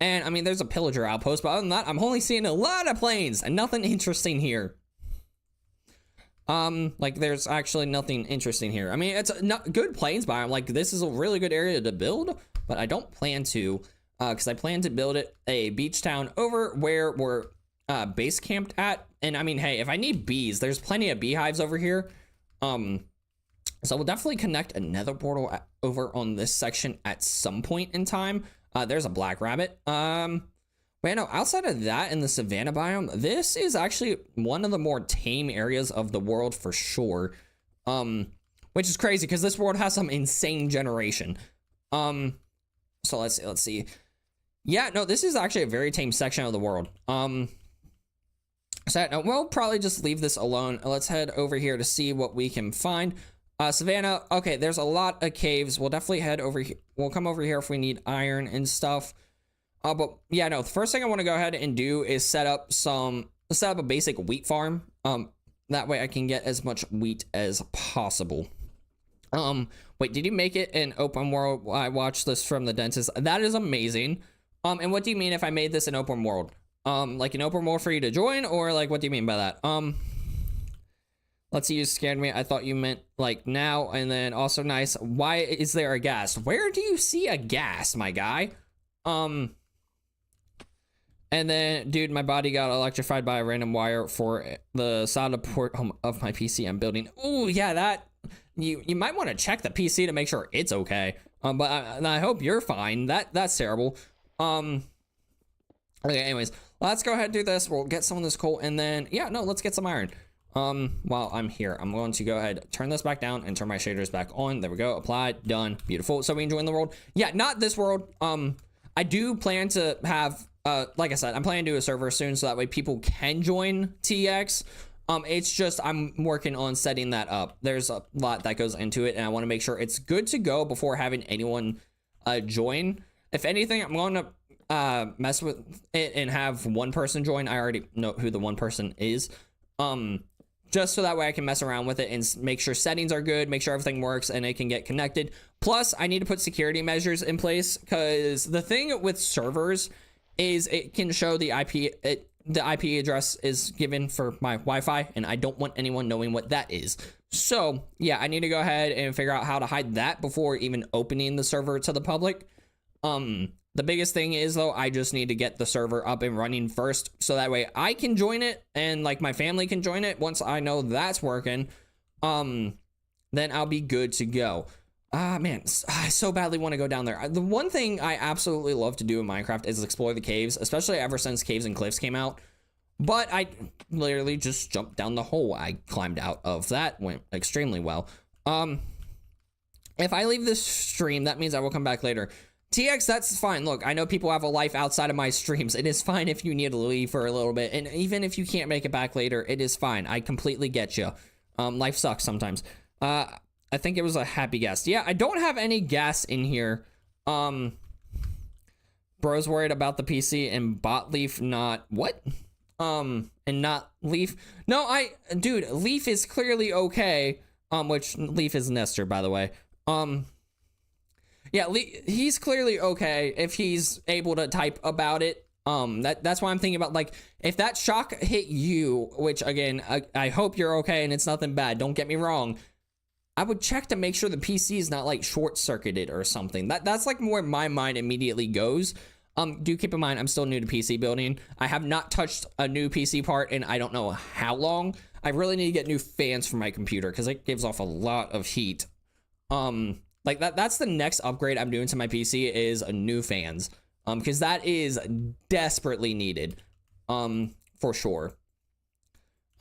Speaker 1: And I mean, there's a pillager outpost, but other than that, I'm only seeing a lot of planes and nothing interesting here. Like there's actually nothing interesting here. I mean, it's not good plains biome. Like this is a really good area to build, but I don't plan to, because I plan to build it a beach town over where we're base camped at. And I mean, hey, if I need bees, there's plenty of beehives over here. So we'll definitely connect a nether portal over on this section at some point in time. There's a black rabbit. But no, outside of that in the savanna biome, this is actually one of the more tame areas of the world for sure. Which is crazy because this world has some insane generation. So let's see. Yeah, no, this is actually a very tame section of the world. So no, we'll probably just leave this alone. Let's head over here to see what we can find. Savannah, okay, there's a lot of caves. We'll definitely head over here. We'll come over here if we need iron and stuff. But yeah, no, the first thing I want to go ahead and do is set up a basic wheat farm. That way I can get as much wheat as possible. Wait, did you make it an open world? I watched this from the dentist. That is amazing. And what do you mean if I made this an open world? Like an open world for you to join, or like, what do you mean by that? Let's see, you scared me. I thought you meant like now, and then also nice. Why is there a gas? Where do you see a gas, my guy? And then, dude, my body got electrified by a random wire for the solder port of my PC I'm building. Oh, yeah, that you might want to check the PC to make sure it's okay. But I hope you're fine. That's terrible. Okay, anyways, let's go ahead and do this. We'll get some of this coal, and then yeah, no, let's get some iron. While I'm here, I'm going to go ahead, turn this back down and turn my shaders back on. There we go. Apply. Done. Beautiful. So we enjoying the world? Yeah, not this world. I do plan to have, like I said, I'm planning to do a server soon so that way people can join TX. It's just, I'm working on setting that up. There's a lot that goes into it and I want to make sure it's good to go before having anyone, join. If anything, I'm going to, mess with it and have one person join. I already know who the one person is. Just so that way I can mess around with it and make sure settings are good, make sure everything works and it can get connected. Plus, I need to put security measures in place because the thing with servers is it can show the IP, the IP address is given for my Wi-Fi, and I don't want anyone knowing what that is. So yeah, I need to go ahead and figure out how to hide that before even opening the server to the public. The biggest thing is, though, I just need to get the server up and running first, so that way I can join it and like my family can join it. Once I know that's working, then I'll be good to go. Man, I so badly want to go down there. The one thing I absolutely love to do in Minecraft is explore the caves, especially ever since Caves and Cliffs came out. But I literally just jumped down the hole I climbed out of. That went extremely well. If I leave this stream, that means I will come back later. TX, that's fine. Look, I know people have a life outside of my streams. It is fine if you need to leave for a little bit. And even if you can't make it back later, it is fine. I completely get you. Life sucks sometimes. I think it was a happy guest. Yeah, I don't have any gas in here. Bro's worried about the PC and bot Leaf not... What? And not Leaf. No, dude, Leaf is clearly okay. Which Leaf is Nestor, by the way. Yeah, he's clearly okay if he's able to type about it. That's why I'm thinking about, like, if that shock hit you, which again, I hope you're okay and it's nothing bad. Don't get me wrong. I would check to make sure the PC is not like short circuited or something. That's like where my mind immediately goes. Do keep in mind, I'm still new to PC building. I have not touched a new PC part in I don't know how long. I really need to get new fans for my computer because it gives off a lot of heat. Like that's the next upgrade I'm doing to my PC is a new fans. Because that is desperately needed. For sure.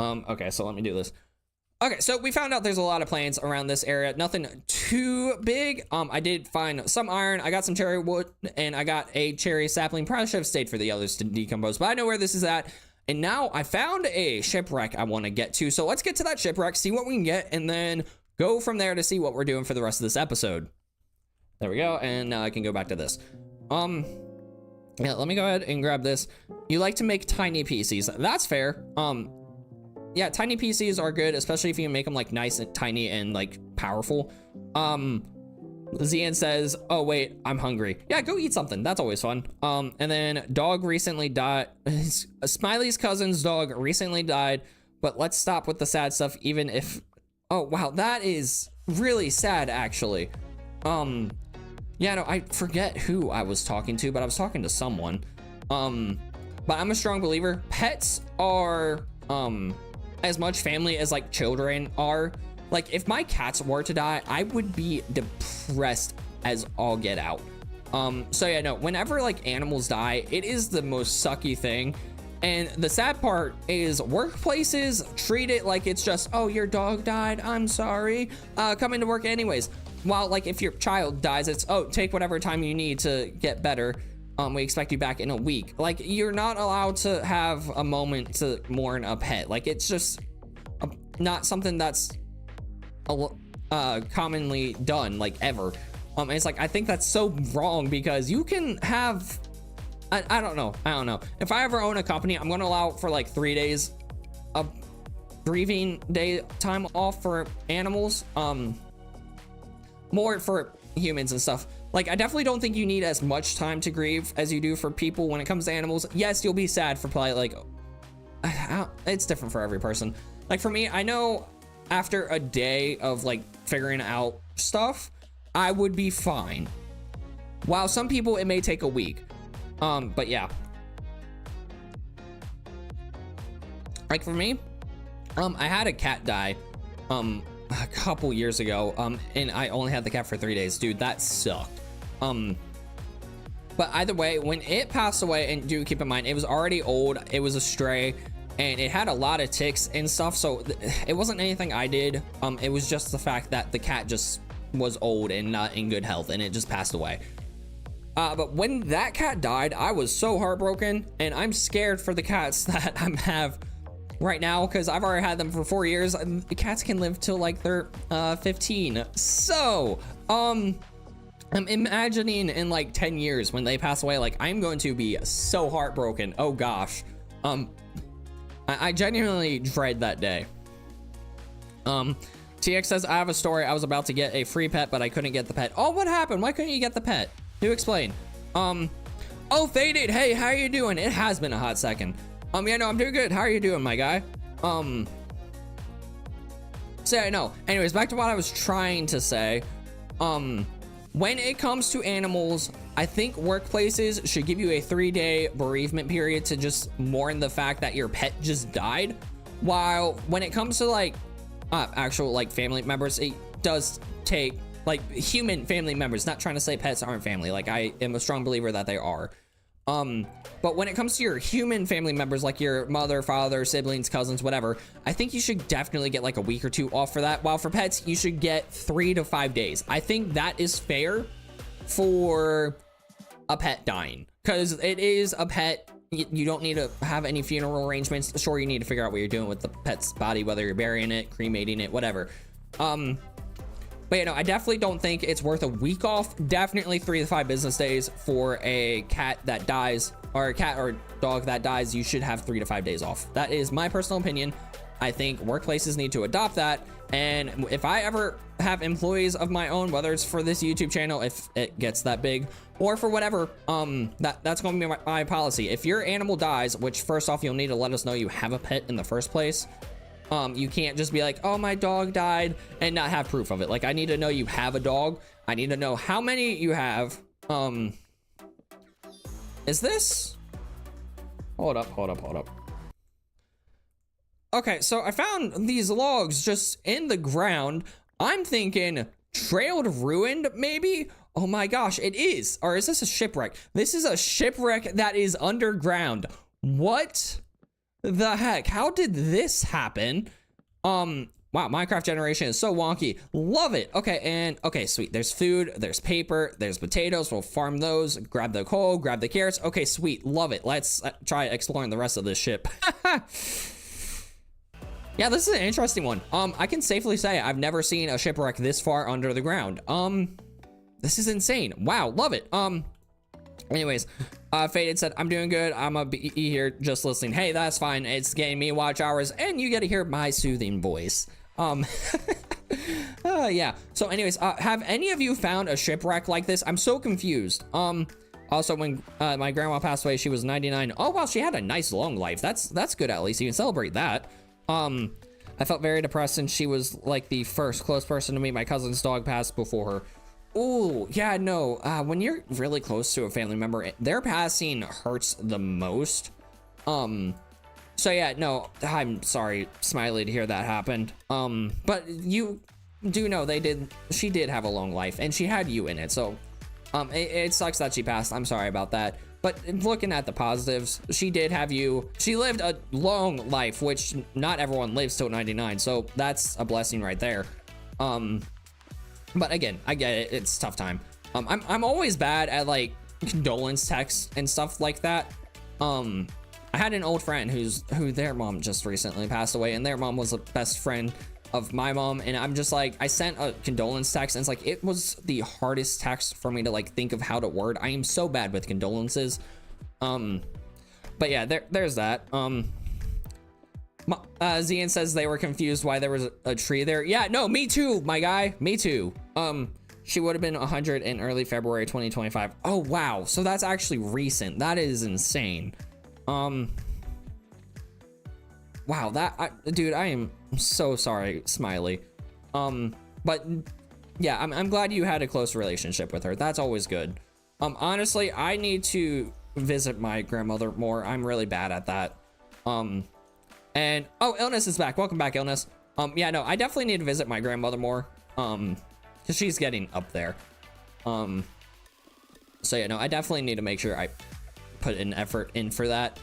Speaker 1: Okay, so let me do this. Okay, so we found out there's a lot of plants around this area. Nothing too big. I did find some iron. I got some cherry wood, and I got a cherry sapling. Probably should have stayed for the others to decompose, but I know where this is at. And now I found a shipwreck I want to get to. So let's get to that shipwreck, see what we can get, and then go from there to see what we're doing for the rest of this episode. There we go, and now I can go back to this. Yeah, let me go ahead and grab this. You like to make tiny PCs. That's fair. Yeah, tiny PCs are good, especially if you can make them like nice and tiny and like powerful. Zian says, oh wait, I'm hungry. Yeah, go eat something. That's always fun. And then dog recently died. Smiley's cousin's dog recently died, but let's stop with the sad stuff, even if, oh wow, that is really sad actually. Yeah, no, I forget who I was talking to, but I was talking to someone. But I'm a strong believer. Pets are, as much family as like children are. Like if my cats were to die, I would be depressed as all get out. So yeah, no, whenever like animals die, it is the most sucky thing. And the sad part is workplaces treat it like it's just, oh, your dog died, I'm sorry, come into work anyways. While like if your child dies, it's, oh, take whatever time you need to get better. We expect you back in a week. Like you're not allowed to have a moment to mourn a pet. Like it's just not something that's commonly done, like ever. It's like, I think that's so wrong because you can have, I don't know. If I ever own a company, I'm going to allow for like 3 days of grieving day time off for animals. More for humans and stuff. Like, I definitely don't think you need as much time to grieve as you do for people when it comes to animals. Yes, you'll be sad for probably like, it's different for every person. Like for me, I know after a day of like figuring out stuff, I would be fine. While some people, it may take a week. But yeah. Like for me, I had a cat die, a couple years ago, and I only had the cat for 3 days. Dude, that sucked. But either way, when it passed away, and do keep in mind, it was already old, it was a stray, and it had a lot of ticks and stuff, so it wasn't anything I did. It was just the fact that the cat just was old and not in good health, and it just passed away. But when that cat died, I was so heartbroken, and I'm scared for the cats that I have right now, because I've already had them for 4 years. The cats can live till like they're 15. So I'm imagining in like 10 years when they pass away, like I'm going to be so heartbroken. Oh gosh. I genuinely dread that day. TX says, I have a story. I was about to get a free pet, but I couldn't get the pet. Oh, what happened? Why couldn't you get the pet? Do explain. Oh, Faded, hey, how you doing? It has been a hot second. Yeah, no, I'm doing good. How are you doing, my guy? So yeah, no. Anyways, back to what I was trying to say. When it comes to animals, I think workplaces should give you a 3-day bereavement period to just mourn the fact that your pet just died. While when it comes to like actual like family members, it does take like human family members. Not trying to say pets aren't family. Like I am a strong believer that they are. But when it comes to your human family members, like your mother, father, siblings, cousins, whatever, I think you should definitely get like a week or 2 off for that. While for pets, you should get 3 to 5 days. I think that is fair for a pet dying, because it is a pet. You don't need to have any funeral arrangements. Sure, you need to figure out what you're doing with the pet's body, whether you're burying it, cremating it, whatever. But you know, I definitely don't think it's worth a week off. Definitely 3 to 5 business days for a cat that dies, or a cat or dog that dies. You should have 3 to 5 days off. That is my personal opinion. I think workplaces need to adopt that. And if I ever have employees of my own, whether it's for this YouTube channel, if it gets that big, or for whatever, that's going to be my policy. If your animal dies, which first off, you'll need to let us know you have a pet in the first place. You can't just be like, oh, my dog died, and not have proof of it. Like, I need to know you have a dog. I need to know how many you have. Is this? Hold up. Okay, so I found these logs just in the ground. I'm thinking trailed, ruined, maybe? Oh my gosh, it is. Or is this a shipwreck? This is a shipwreck that is underground. What the heck? How did this happen? Wow, Minecraft generation is so wonky. Love it. Okay, and okay, sweet. There's food, there's paper, there's potatoes. We'll farm those, grab the coal, grab the carrots. Okay, sweet. Love it. Let's try exploring the rest of this ship. Yeah, this is an interesting one. I can safely say I've never seen a shipwreck this far under the ground. This is insane. Wow, love it. Anyways, Faded said, I'm doing good. I'm gonna be here just listening. Hey, that's fine. It's getting me watch hours, and you get to hear my soothing voice. Yeah. So anyways, have any of you found a shipwreck like this? I'm so confused. Also, when my grandma passed away, she was 99. Oh, wow, she had a nice long life. That's good, at least. You can celebrate that. I felt very depressed since she was like the first close person to meet. My cousin's dog passed before her. Oh, yeah, no. When you're really close to a family member, their passing hurts the most. So yeah, no, I'm sorry, Smiley, to hear that happened. But you do know she did have a long life, and she had you in it. So, it sucks that she passed. I'm sorry about that. But looking at the positives, she did have you. She lived a long life, which not everyone lives till 99. So that's a blessing right there. But again, I get it. It's a tough time. I'm always bad at like condolence texts and stuff like that. I had an old friend who their mom just recently passed away, and their mom was a best friend of my mom, and I'm just like, I sent a condolence text, and it's like, it was the hardest text for me to like think of how to word. I am so bad with condolences. But yeah, there's that. Zian says they were confused why there was a tree there. Yeah, no, me too, my guy, me too. She would have been 100 in early February 2025. Oh wow, so that's actually recent. That is insane. Wow, dude, I am so sorry, Smiley. But yeah, I'm glad you had a close relationship with her. That's always good. Honestly, I need to visit my grandmother more. I'm really bad at that. And oh, Illness is back. Welcome back, Illness. Yeah, no, I definitely need to visit my grandmother more. Because she's getting up there. So yeah, no, I definitely need to make sure I put an effort in for that.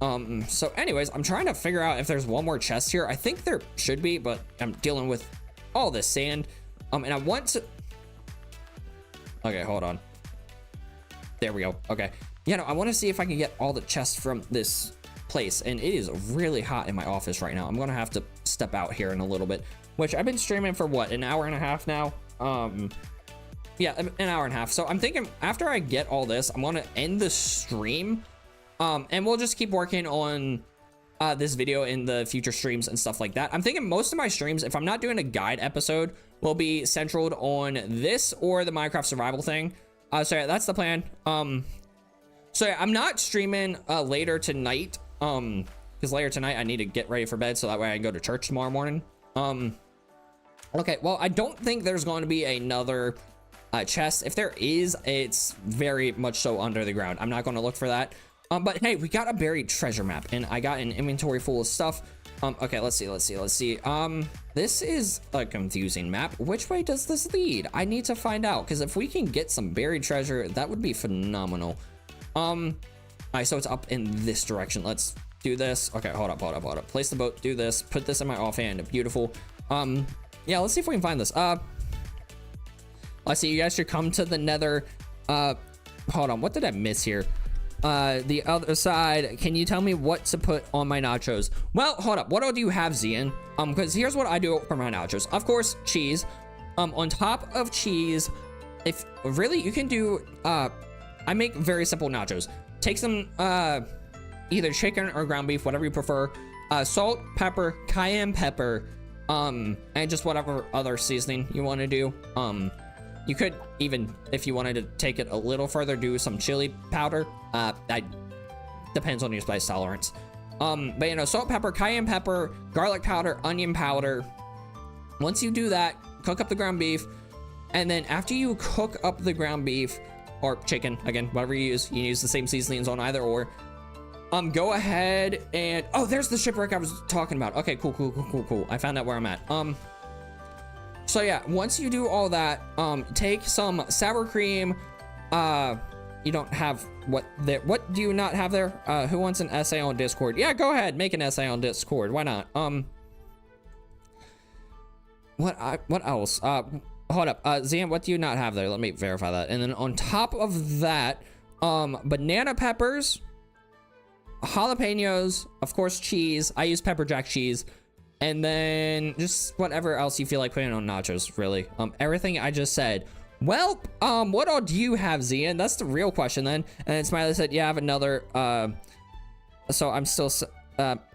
Speaker 1: So anyways, I'm trying to figure out if there's one more chest here. I think there should be, but I'm dealing with all this sand. And I want to... Okay, hold on. There we go. Okay. Yeah, no, I want to see if I can get all the chests from this place. And it is really hot in my office right now. I'm going to have to step out here in a little bit, which I've been streaming for what, an hour and a half now? Yeah, an hour and a half. So I'm thinking after I get all this, I'm going to end the stream. And we'll just keep working on this video in the future streams and stuff like that. I'm thinking most of my streams, if I'm not doing a guide episode, will be centered on this or the Minecraft survival thing. So yeah, that's the plan. So yeah, I'm not streaming later tonight because later tonight I need to get ready for bed so that way I can go to church tomorrow morning. Okay, well, I don't think there's going to be another chest. If there is, it's very much so under the ground. I'm not going to look for that. But hey, we got a buried treasure map, and I got an inventory full of stuff. Okay, let's see. This is a confusing map. Which way does this lead? I need to find out, because if we can get some buried treasure, that would be phenomenal. All right, so it's up in this direction. Let's do this. Okay, hold up. Place the boat, do this, put this in my offhand. Beautiful. Yeah, let's see if we can find this. Let's see, you guys should come to the nether. Hold on, what did I miss here? The other side, can you tell me what to put on my nachos? Well, hold up, what all do you have, Zian? Because here's what I do for my nachos. Of course, cheese. On top of cheese, if really, you can do, I make very simple nachos. Take some, either chicken or ground beef, whatever you prefer. Salt, pepper, cayenne pepper, and just whatever other seasoning you want to do. You could even, if you wanted to take it a little further, do some chili powder. That depends on your spice tolerance. But you know, salt, pepper, cayenne pepper, garlic powder, onion powder. Once you do that, cook up the ground beef. And then after you cook up the ground beef, or chicken, again, whatever you use the same seasonings on either or. Go ahead and, oh, there's the shipwreck I was talking about. Okay, cool. I found out where I'm at. So yeah, once you do all that, take some sour cream. You don't have what do you not have there? Who wants an essay on Discord? Yeah, go ahead, make an essay on Discord. Why not? What else? Hold up, Zian, what do you not have there? Let me verify that. And then on top of that, banana peppers, jalapenos, of course, cheese. I use pepper jack cheese. And then just whatever else you feel like putting on nachos, really. Everything I just said. Well, what all do you have, Zian? That's the real question then. And then Smiley said, yeah, I have another, so I'm still,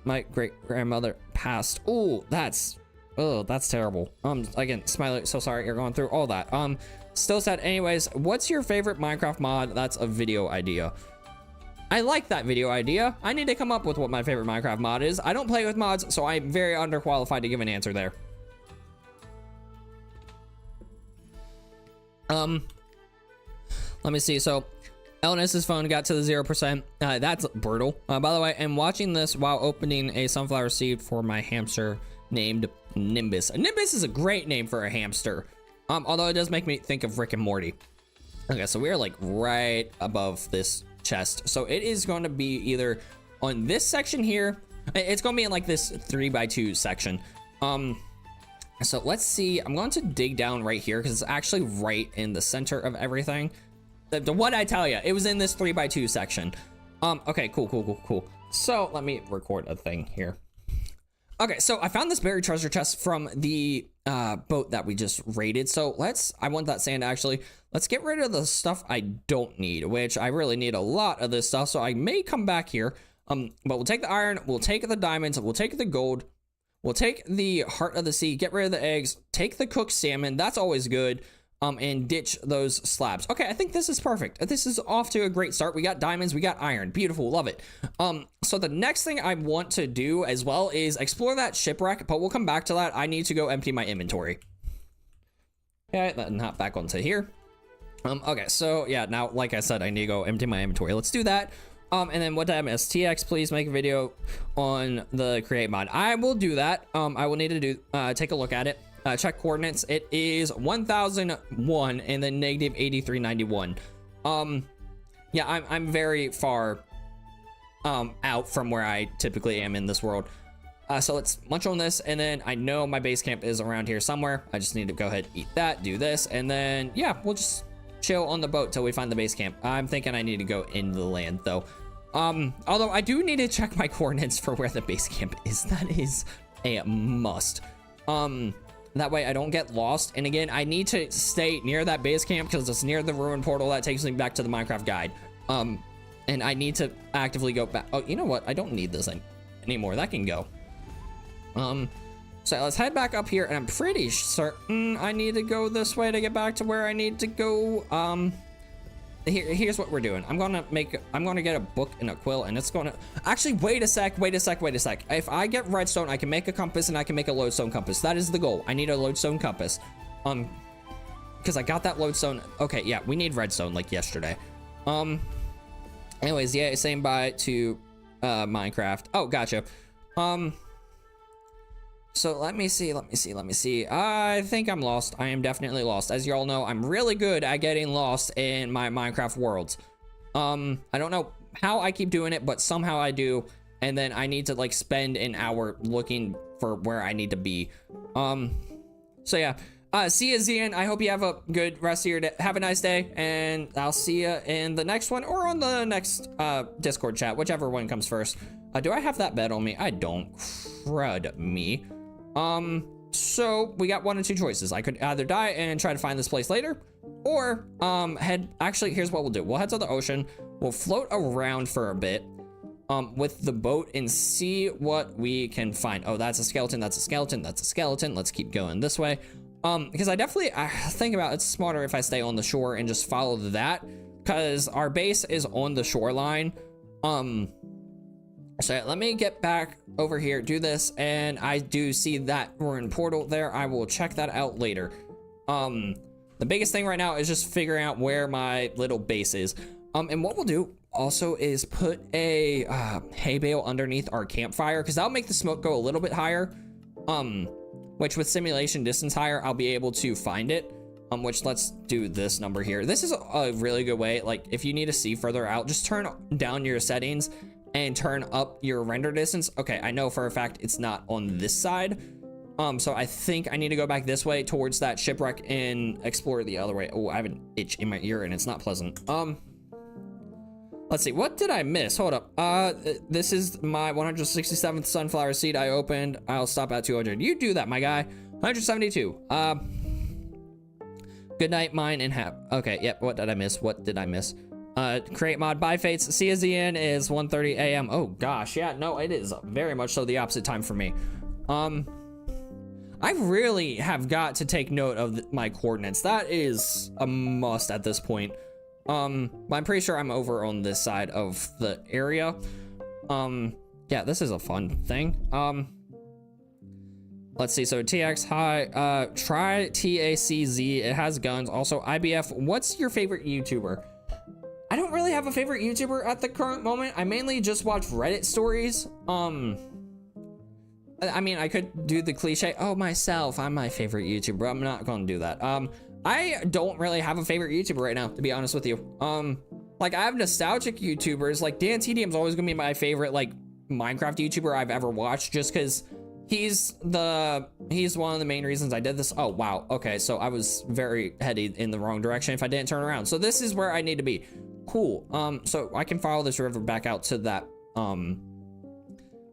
Speaker 1: my great grandmother passed. Oh, that's terrible. Again, Smiley, so sorry you're going through all that. Still said, anyways, what's your favorite Minecraft mod? That's a video idea. I like that video idea. I need to come up with what my favorite Minecraft mod is. I don't play with mods, so I'm very underqualified to give an answer there. Let me see. So, LNS's phone got to the 0%. That's brutal. By the way, I'm watching this while opening a sunflower seed for my hamster named Nimbus. Nimbus is a great name for a hamster. Although it does make me think of Rick and Morty. Okay, so we are like right above this chest, so it is going to be either on this section here. It's going to be in like this 3x2 section. So let's see. I'm going to dig down right here because it's actually right in the center of everything. The what I tell you, it was in this 3x2 section. Okay, cool. So let me record a thing here. Okay, so I found this buried treasure chest from the boat that we just raided. So I want that sand actually. Let's get rid of the stuff I don't need, which I really need a lot of this stuff. So I may come back here. But we'll take the iron, we'll take the diamonds, we'll take the gold, we'll take the heart of the sea, get rid of the eggs, take the cooked salmon, that's always good. And ditch those slabs. Okay, I think this is perfect. This is off to a great start. We got diamonds, we got iron. Beautiful, love it. So the next thing I want to do as well is explore that shipwreck, but we'll come back to that. I need to go empty my inventory. Okay, then hop back onto here. Okay, so yeah, now, like I said, I need to go empty my inventory. Let's do that. And then what time is TX? Please make a video on the create mod. I will do that. I will need to do take a look at it. Check coordinates. It is 1001 and then negative 8391. Yeah, I'm very far out from where I typically am in this world. So let's munch on this, and then I know my base camp is around here somewhere. I just need to go ahead and eat that, do this, and then yeah, we'll just chill on the boat till we find the base camp. I'm thinking I need to go into the land though. Although I do need to check my coordinates for where the base camp is. That is a must. That way I don't get lost. And again, I need to stay near that base camp because it's near the ruin portal that takes me back to the Minecraft guide. And I need to actively go back. Oh, you know what? I don't need this anymore. That can go. So let's head back up here, and I'm pretty certain I need to go this way to get back to where I need to go. here's what we're doing. I'm gonna get a book and a quill, and it's gonna actually wait a sec. If I get redstone, I can make a compass and I can make a lodestone compass. That is the goal. I need a lodestone compass. Because I got that lodestone. Okay, yeah, we need redstone like yesterday. Anyways, yeah, saying bye to Minecraft. Oh, gotcha. So let me see. I think I'm lost. I am definitely lost. As you all know, I'm really good at getting lost in my Minecraft worlds. I don't know how I keep doing it, but somehow I do. And then I need to like spend an hour looking for where I need to be. So yeah. See you, Zian. I hope you have a good rest of your day. Have a nice day, and I'll see you in the next one or on the next Discord chat, whichever one comes first. Do I have that bed on me? I don't. Crud me. So we got one of two choices. I could either die and try to find this place later, or actually, here's what we'll do. We'll head to the ocean. We'll float around for a bit with the boat and see what we can find. Oh, that's a skeleton. That's a skeleton. That's a skeleton. Let's keep going this way. Because I think about it's smarter if I stay on the shore and just follow that, because our base is on the shoreline. So let me get back over here, do this, and I do see that we're in portal there. I will check that out later. The biggest thing right now is just figuring out where my little base is. And what we'll do also is put a hay bale underneath our campfire, because that'll make the smoke go a little bit higher. Which with simulation distance higher, I'll be able to find it. Which let's do this number here. This is a really good way. Like if you need to see further out, just turn down your settings and turn up your render distance. Okay, I know for a fact it's not on this side. So I think I need to go back this way towards that shipwreck and explore the other way. Oh, I have an itch in my ear and it's not pleasant. Let's see, what did I miss? Hold up. This is my 167th sunflower seed I opened. I'll stop at 200. You do that, my guy. 172. Good night, mine, and have. Okay, yep. What did I miss? Create mod by Fates. CSZN is 1:30 a.m. Oh gosh, yeah, no, it is very much so the opposite time for me. I really have got to take note of my coordinates. That is a must at this point. I'm pretty sure I'm over on this side of the area. Yeah, this is a fun thing. Let's see, so TX high, try TACZ, it has guns. Also, IBF, what's your favorite YouTuber? I don't really have a favorite YouTuber at the current moment. I mainly just watch Reddit stories. I mean, I could do the cliche, oh, myself, I'm my favorite YouTuber. I'm not gonna do that. I don't really have a favorite YouTuber right now, to be honest with you. Like I have nostalgic YouTubers, like Dan TDM's always gonna be my favorite, like Minecraft YouTuber I've ever watched, just because he's one of the main reasons I did this. Oh, wow. Okay, so I was very headed in the wrong direction if I didn't turn around. So this is where I need to be. Cool. So I can follow this river back out to that,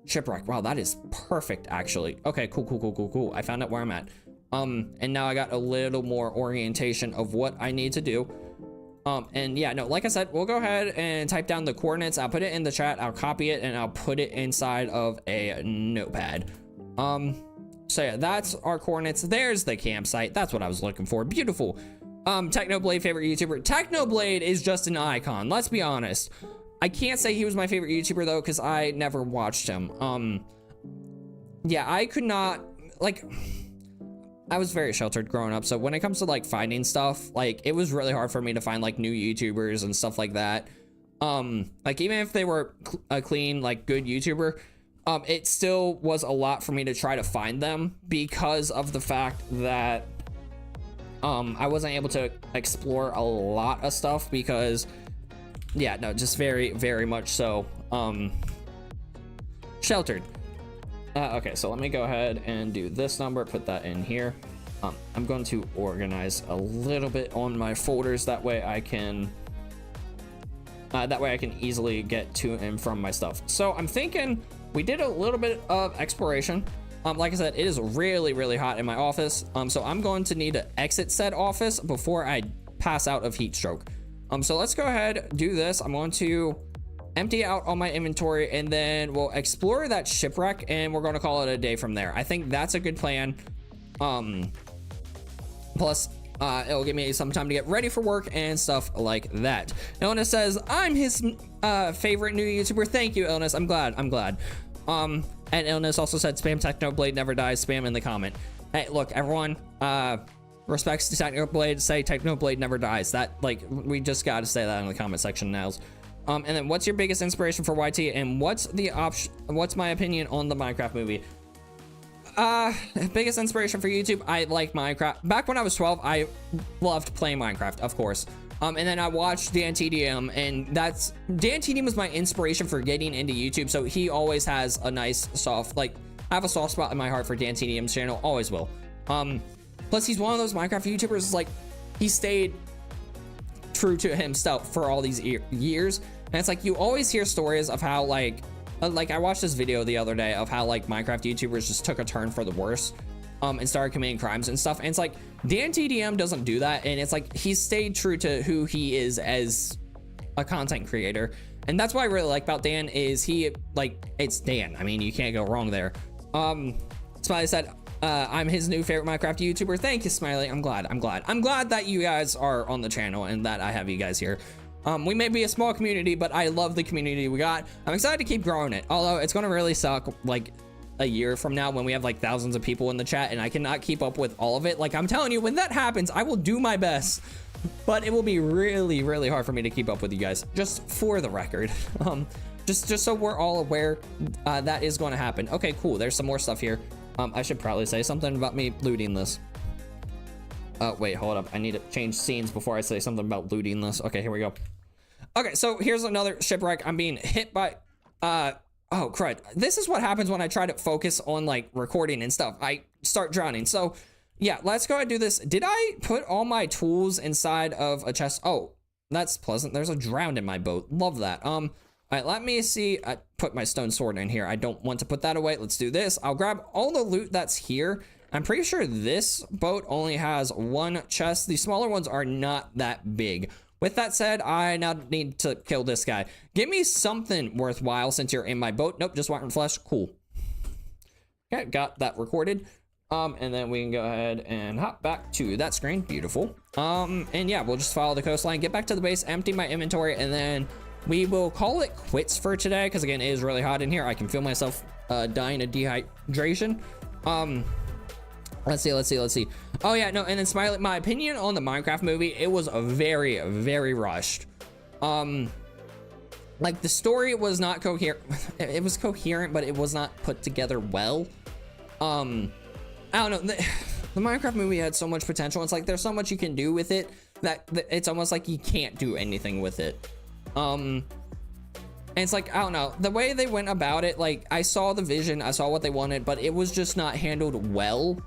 Speaker 1: shipwreck. Wow, that is perfect, actually. Okay, cool. I found out where I'm at. And now I got a little more orientation of what I need to do. And yeah, no, like I said, we'll go ahead and type down the coordinates. I'll put it in the chat, I'll copy it, and I'll put it inside of a notepad. So yeah, that's our coordinates. There's the campsite. That's what I was looking for. Beautiful. Technoblade favorite YouTuber. Technoblade is just an icon. Let's be honest. I can't say he was my favorite YouTuber though, because I never watched him. Yeah, I could not, like, I was very sheltered growing up, so when it comes to like finding stuff, like it was really hard for me to find like new YouTubers and stuff like that. Like even if they were a clean, like good YouTuber, it still was a lot for me to try to find them because of the fact that I wasn't able to explore a lot of stuff because, yeah, no, just very much so sheltered. Okay, so let me go ahead and do this number, put that in here. I'm going to organize a little bit on my folders, that way I can easily get to and from my stuff. So I'm thinking we did a little bit of exploration. Like I said, it is really hot in my office. So I'm going to need to exit said office before I pass out of heat stroke. So let's go ahead, do this. I'm going to empty out all my inventory and then we'll explore that shipwreck and we're going to call it a day from there. I think that's a good plan. Plus It'll give me some time to get ready for work and stuff like that. Illness says, I'm his favorite new YouTuber. Thank you, Illness. I'm glad. And Illness also said, spam Technoblade never dies. Spam in the comment. Hey, look, everyone, respects to Technoblade, say Technoblade never dies. That, like, we just got to say that in the comment section now. And then what's your biggest inspiration for YT, and what's my opinion on the Minecraft movie? Biggest inspiration for YouTube, I like Minecraft. Back when I was 12, I loved playing Minecraft, of course. And then I watched Dan TDM, and Dan TDM was my inspiration for getting into YouTube. So he always has a nice I have a soft spot in my heart for Dan TDM's channel, always will. Plus he's one of those Minecraft YouTubers, like, he stayed true to himself for all these years. And it's like, you always hear stories of how, like I watched this video the other day of how, like, Minecraft YouTubers just took a turn for the worse, and started committing crimes and stuff. And it's like, Dan TDM doesn't do that. And it's like, he stayed true to who he is as a content creator. And that's what I really like about Dan is it's Dan. I mean, you can't go wrong there. Smiley said, I'm his new favorite Minecraft YouTuber. Thank you, Smiley. I'm glad that you guys are on the channel and that I have you guys here. We may be a small community, but I love the community we got. I'm excited to keep growing it. Although it's going to really suck like a year from now when we have like thousands of people in the chat and I cannot keep up with all of it. Like, I'm telling you, when that happens, I will do my best, but it will be really, really hard for me to keep up with you guys, just for the record. Just so we're all aware, that is going to happen. Okay, cool. There's some more stuff here. I should probably say something about me looting this. Wait, hold up. I need to change scenes before I say something about looting this. Okay, here we go. Okay, so here's another shipwreck. I'm being hit by, oh crud. This is what happens when I try to focus on like recording and stuff. I start drowning. So yeah, let's go ahead and do this. Did I put all my tools inside of a chest? Oh, that's pleasant. There's a drowned in my boat. Love that. All right, let me see. I put my stone sword in here. I don't want to put that away. Let's do this. I'll grab all the loot that's here. I'm pretty sure this boat only has one chest. The smaller ones are not that big. With that said, I now need to kill this guy. Give me something worthwhile since you're in my boat. Nope, just rotten flesh. Cool. Okay, got that recorded. And then we can go ahead and hop back to that screen. Beautiful. And yeah, we'll just follow the coastline, get back to the base, empty my inventory, and then we will call it quits for today. Because again, it is really hot in here. I can feel myself dying of dehydration. Let's see. Oh yeah, no, and then Smiley, my opinion on the Minecraft movie, it was a very, very rushed. Like, the story was not coherent. It was coherent, but it was not put together well. I don't know. The Minecraft movie had so much potential. It's like, there's so much you can do with it that it's almost like you can't do anything with it. And it's like, I don't know, the way they went about it, like, I saw the vision, I saw what they wanted, but it was just not handled well.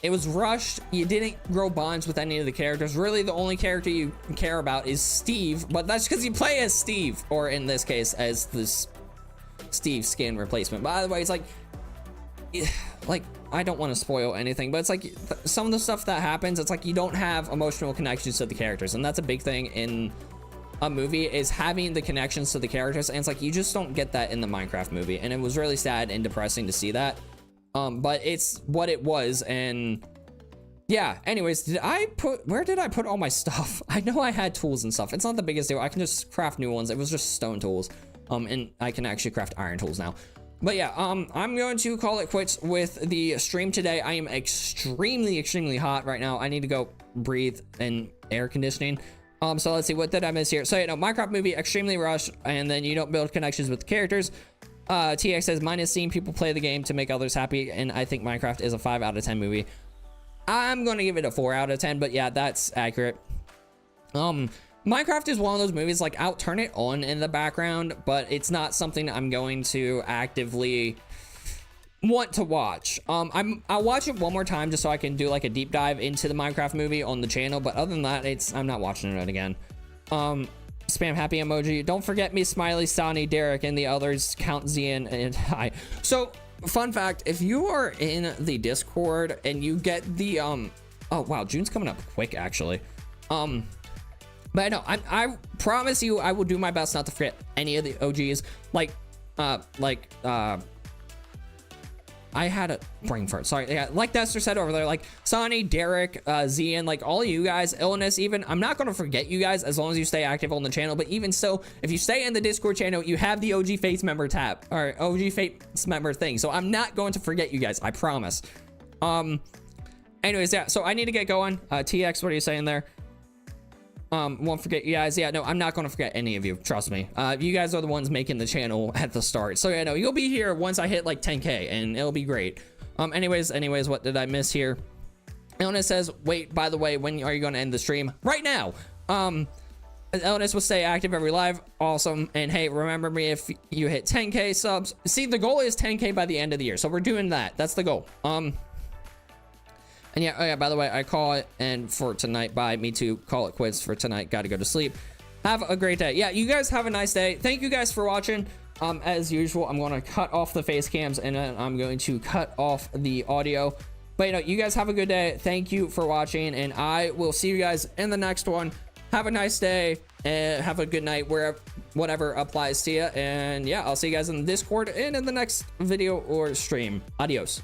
Speaker 1: It was rushed. You didn't grow bonds with any of the characters. Really, the only character you care about is Steve, but that's because you play as Steve, or in this case, as this Steve skin replacement. By the way, it's like, I don't want to spoil anything, but it's like some of the stuff that happens, it's like you don't have emotional connections to the characters, and that's a big thing in a movie, is having the connections to the characters, and it's like you just don't get that in the Minecraft movie, and it was really sad and depressing to see that. But it's what it was, and yeah, anyways, where did I put all my stuff? I know I had tools and stuff. It's not the biggest deal. I can just craft new ones. It was just stone tools. And I can actually craft iron tools now. But yeah, I'm going to call it quits with the stream today. I am extremely hot right now. I need to go breathe in air conditioning. So let's see, what did I miss here? So, you know, Minecraft movie, extremely rushed, and then you don't build connections with the characters. TX says, mine is seeing people play the game to make others happy, and I think Minecraft is a 5 out of 10 movie. I'm gonna give it a 4 out of 10, but yeah, that's accurate. Minecraft is one of those movies, like, I'll turn it on in the background, but it's not something I'm going to actively want to watch. I'll watch it one more time just so I can do like a deep dive into the Minecraft movie on the channel, but other than that, I'm not watching it again. Spam happy emoji. Don't forget me, Smiley, Sonny, Derek, and the others. Count Zian and hi. So, fun fact: if you are in the Discord and you get the oh wow, June's coming up quick actually. But I know I promise you I will do my best not to forget any of the OGs. I had a brain fart. Sorry. Yeah, like Dexter said over there, like Sonny, Derek, Zian, like all of you guys, Illness even. I'm not going to forget you guys as long as you stay active on the channel. But even so, if you stay in the Discord channel, you have the OG Fates member tab or OG Fates member thing. So I'm not going to forget you guys. I promise. Anyways, yeah. So I need to get going. TX, what are you saying there? Won't forget you guys. Yeah, no, I'm not going to forget any of you. Trust me. You guys are the ones making the channel at the start. So yeah, no, you'll be here once I hit like 10K and it'll be great. Anyways, what did I miss here? Illness says, wait, by the way, when are you going to end the stream? Right now. Illness will stay active every live. Awesome. And hey, remember me if you hit 10K subs. See, the goal is 10K by the end of the year. So we're doing that. That's the goal. And yeah, oh yeah, by the way, I call it, and for tonight, bye, me too, call it quits for tonight, gotta go to sleep. Have a great day. Yeah, you guys have a nice day. Thank you guys for watching. As usual, I'm going to cut off the face cams, and then I'm going to cut off the audio. But, you know, you guys have a good day. Thank you for watching, and I will see you guys in the next one. Have a nice day, and have a good night, wherever, whatever applies to you. And yeah, I'll see you guys in the Discord and in the next video or stream. Adios.